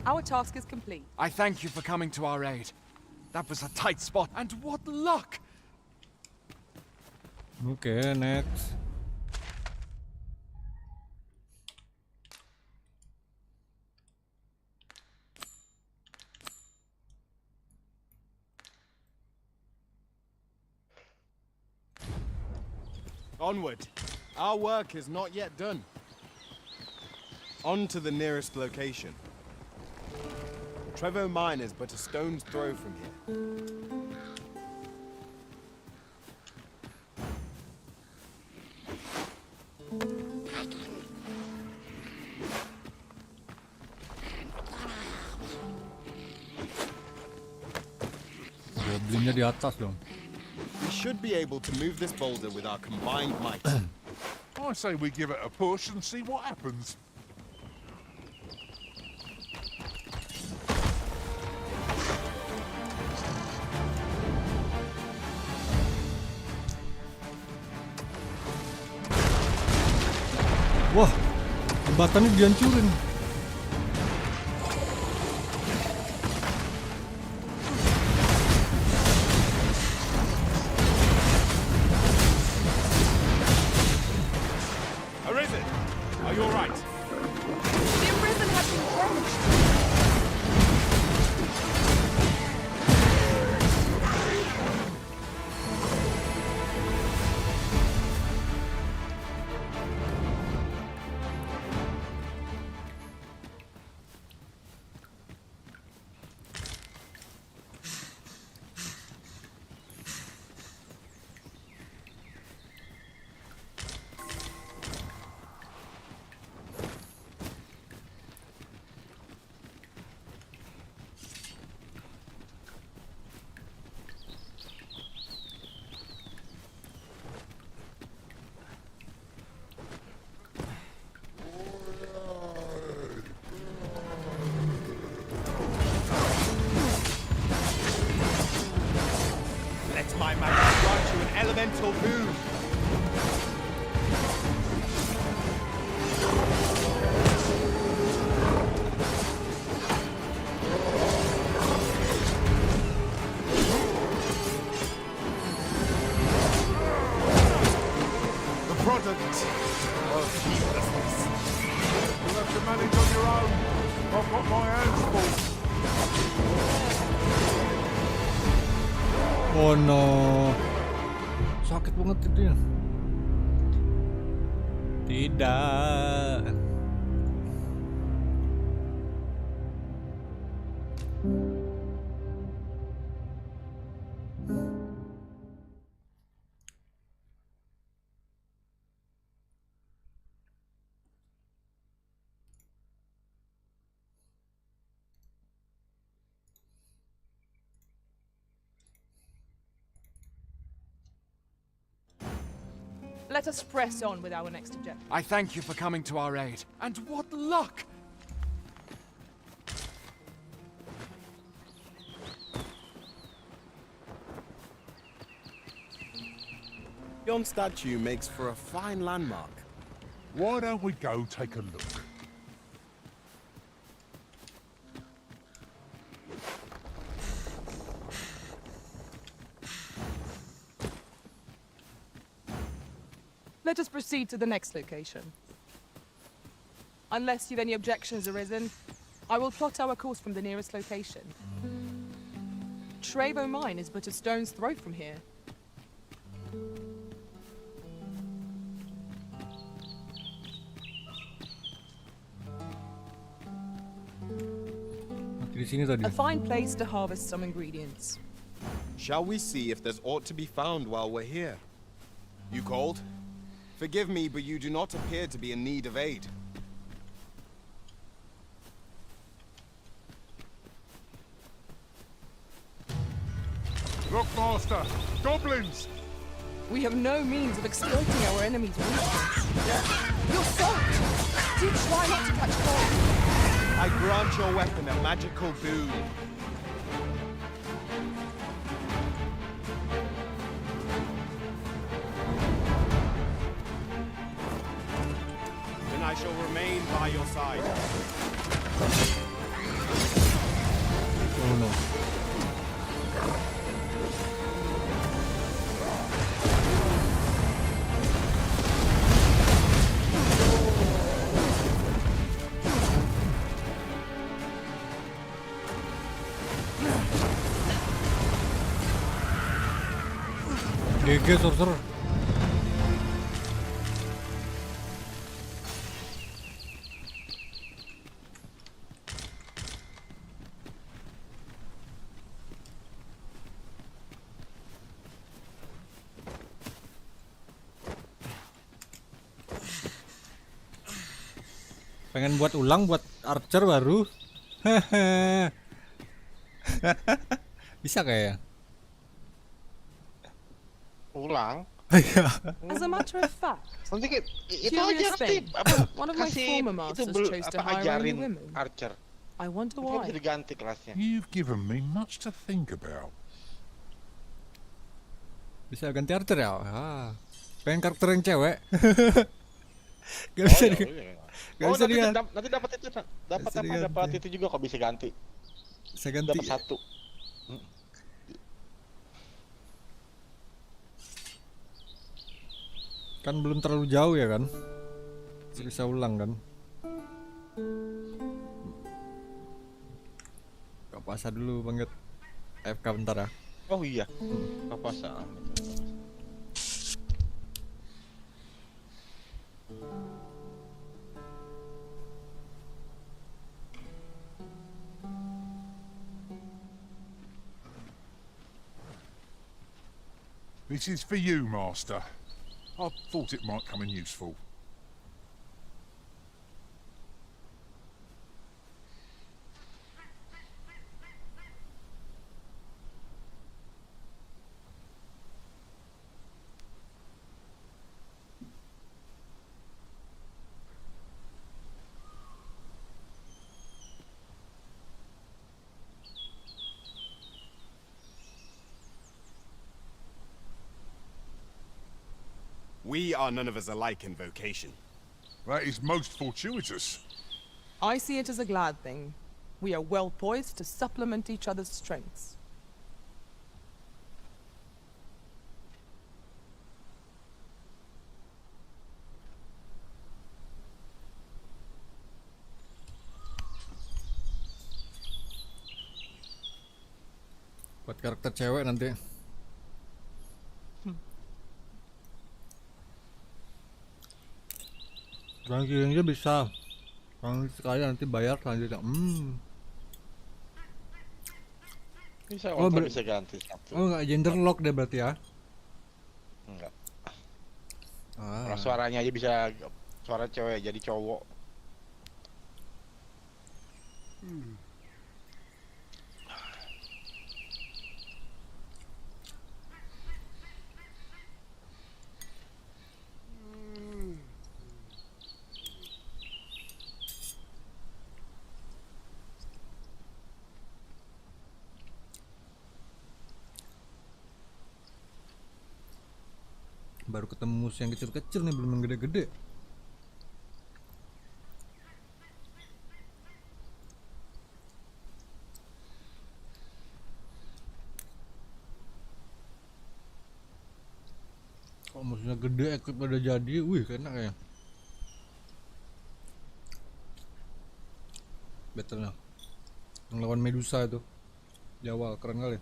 Our task is complete. I thank you for coming to our aid. That was a tight spot, and what luck! Okay, next. Onward. Our work is not yet done. On to the nearest location. Trevo Mine is but a stone's throw from here. Goblinnya di atas dong. We should be able to move this boulder with our combined might. I say we give it a push and see what happens. Wah, jembatannya dihancurin. Arisen, are you all right? The Arisen have been quenched. Let my magic grant you an elemental boon. The product of heedlessness. You'll have to manage on your own. I've got my hands full. Oh no. Sakit banget itu ya. Tidak. Let us press on with our next objective. I thank you for coming to our aid. And what luck! Yon statue makes for a fine landmark. Why don't we go take a look? Let us proceed to the next location. Unless you've any objections arisen, I will plot our course from the nearest location. Trevo Mine is but a stone's throw from here. A fine place to harvest some ingredients. Shall we see if there's aught to be found while we're here? You called? Forgive me, but you do not appear to be in need of aid. Look, Master! Goblins! We have no means of exploiting our enemy's weakness. Your sword! Do try not to catch fire! I grant your weapon a magical boon. Then I shall remain by your side. Oh no. GG sorcerer. Pengen buat ulang buat archer baru. Bisa kayak ulang. As a matter of fact, Nanti itu curious aja thing, apa one of my kasih former itu masters chose to apa hire only ajarin women. archer. I wonder Kenapa why. bisa diganti kelasnya? You've given me much to think about. bisa ganti archer ya? Ah. Pengen karakter yang cewek. Gak bisa di. Gak bisa nanti, diganti. nanti dapat itu dapat apa? Dapat itu juga kok bisa ganti. Bisa ganti. Dapat satu. Kan belum terlalu jauh ya kan? Bisa ulang kan? Gak puasa dulu banget. AFK bentar ya. Oh iya. Gak puasa. This is for you, Master. I thought it might come in useful. We are none of us alike in vocation. That is most fortuitous. I see it as a glad thing. We are well poised to supplement each other's strengths. Buat karakter cewek nanti. Kanan kirinya bisa. Kanan sekali nanti bayar selanjutnya. Bisa, Oh, bisa ganti satu. Oh, nggak gender lock deh berarti ya? Enggak. Ah. Kalau suaranya aja bisa suara cewek jadi cowok. Baru ketemu musuh yang kecil-kecil nih, belum yang gede-gede. Kalau musuhnya gede, equip udah jadi, wih enak ya. Battle-nya ngelawan Medusa itu di awal, keren kali.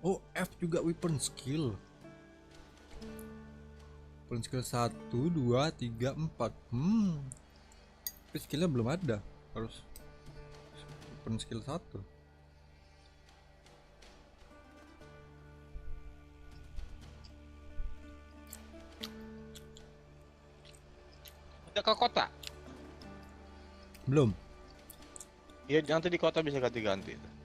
Oh, F juga weapon skill. Weapon skill 1, 2, 3, 4. Tapi skillnya belum ada. Harus weapon skill 1. Udah ke kota? Belum. Iya, nanti di kota bisa ganti-ganti.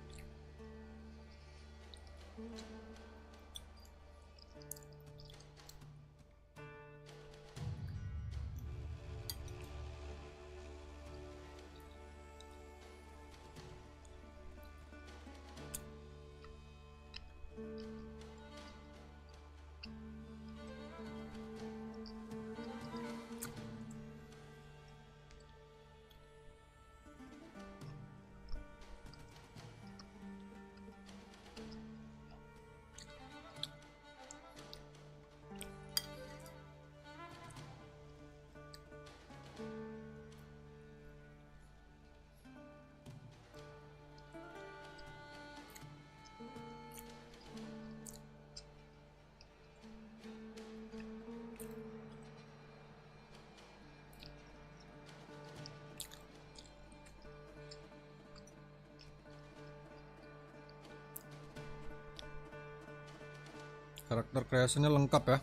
Karakter kreasinya lengkap ya,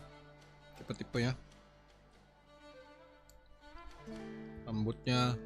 tipe-tipenya, rambutnya.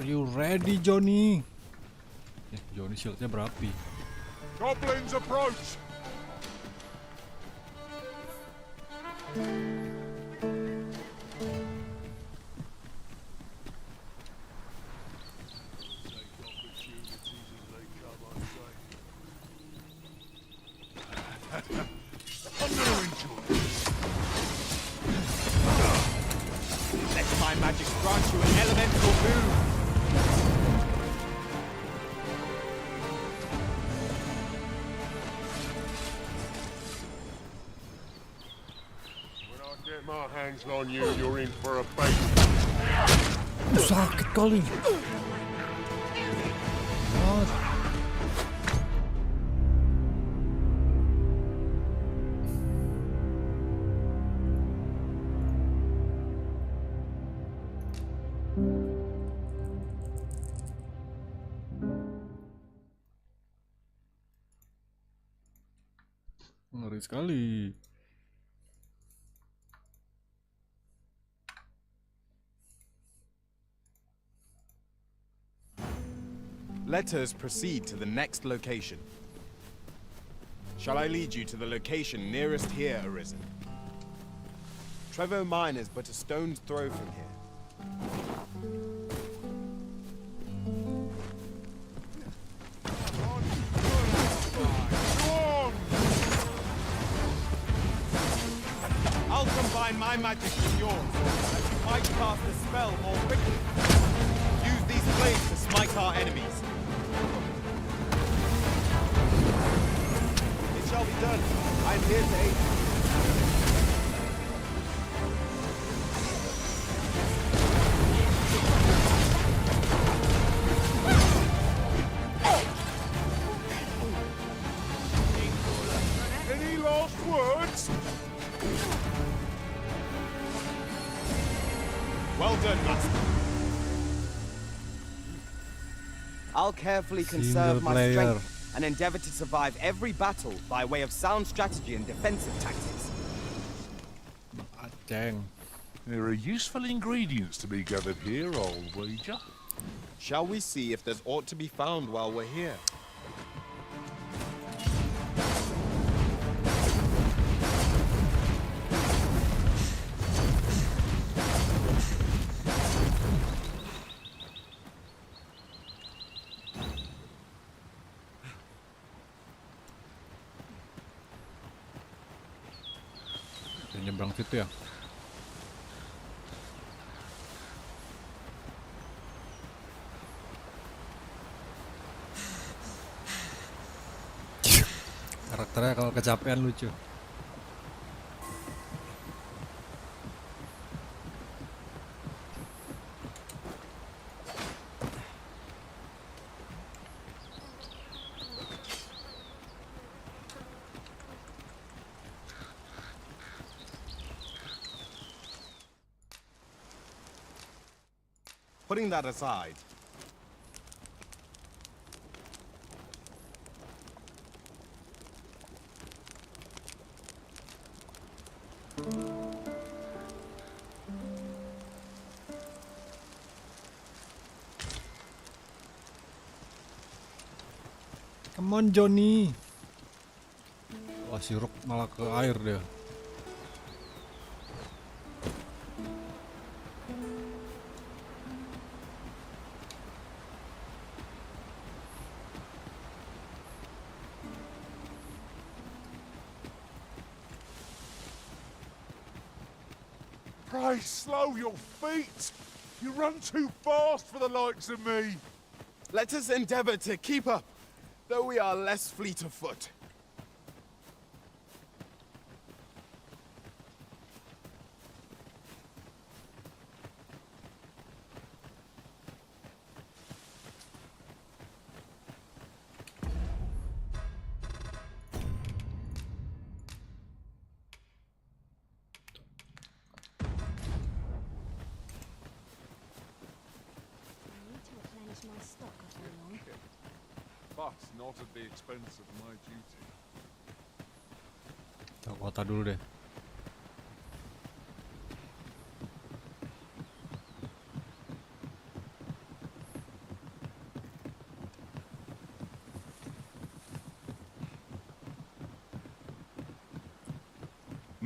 Are you ready, Johnny? Johnny shieldnya berapi. Goblins approach! Let my magic grant you an elemental boon. When I get my hands on you, you're in for a fate. Sakit kali. Ngeri sekali. Let us proceed to the next location. Shall I lead you to the location nearest here, Arisen? Trevo Mine is but a stone's throw from here. I'll combine my magic with yours, that you might cast the spell more quickly. Use these blades to smite our enemies. It shall be done. I am here to aid you. Any last words? Well done, Master. I'll carefully conserve my strength and endeavor to survive every battle by way of sound strategy and defensive tactics. Dang. There are useful ingredients to be gathered here, I'll wager. Shall we see if there's aught to be found while we're here? Nyebrang situ ya. Karakternya kalau kecapean lucu. Putting that aside, Come on, Johnny. Wah, sirup malah ke air dia. Pray slow your feet. You run too fast for the likes of me. let us endeavor to keep up, though we are less fleet of foot. But not at the expense of my duty. Ke kota dulu deh.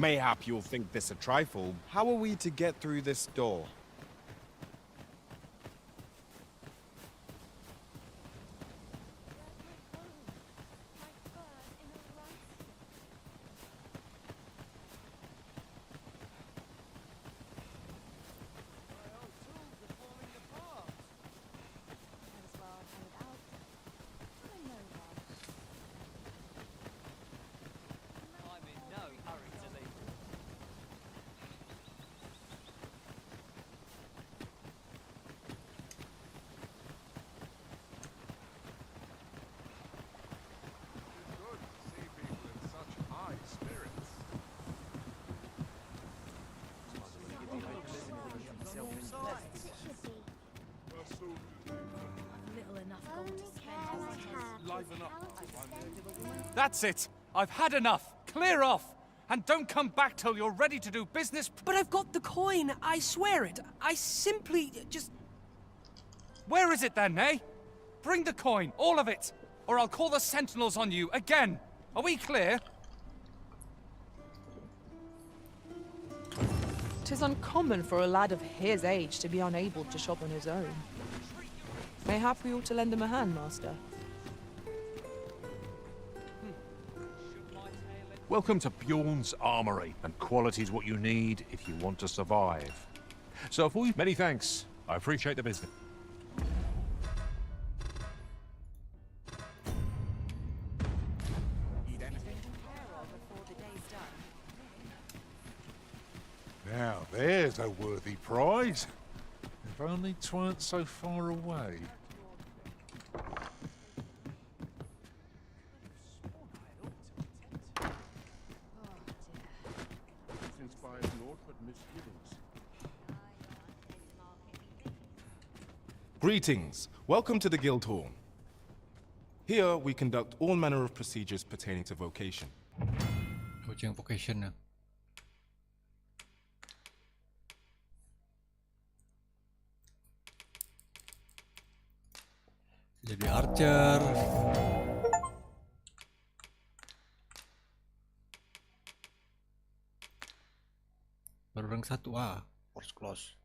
Mayhap you'll think this a trifle. How are we to get through this door? That's it. I've had enough. Clear off. And don't come back till you're ready to do business. But I've got the coin. I swear it. I simply just... Where is it then, eh? Bring the coin, all of it, or I'll call the sentinels on you again. Are we clear? 'Tis uncommon for a lad of his age to be unable to shop on his own. Mayhap we ought to lend him a hand, master. Welcome to Bjorn's Armory, and quality's what you need if you want to survive. So if we... Many thanks. I appreciate the business. Now, there's a worthy prize. If only 'tweren't so far away. Inspires naught but misgivings. Greetings. Welcome to the Guildhall. Here we conduct all manner of procedures pertaining to vocation. Vocation ya. Jadi archer. Baru rank 1 force close.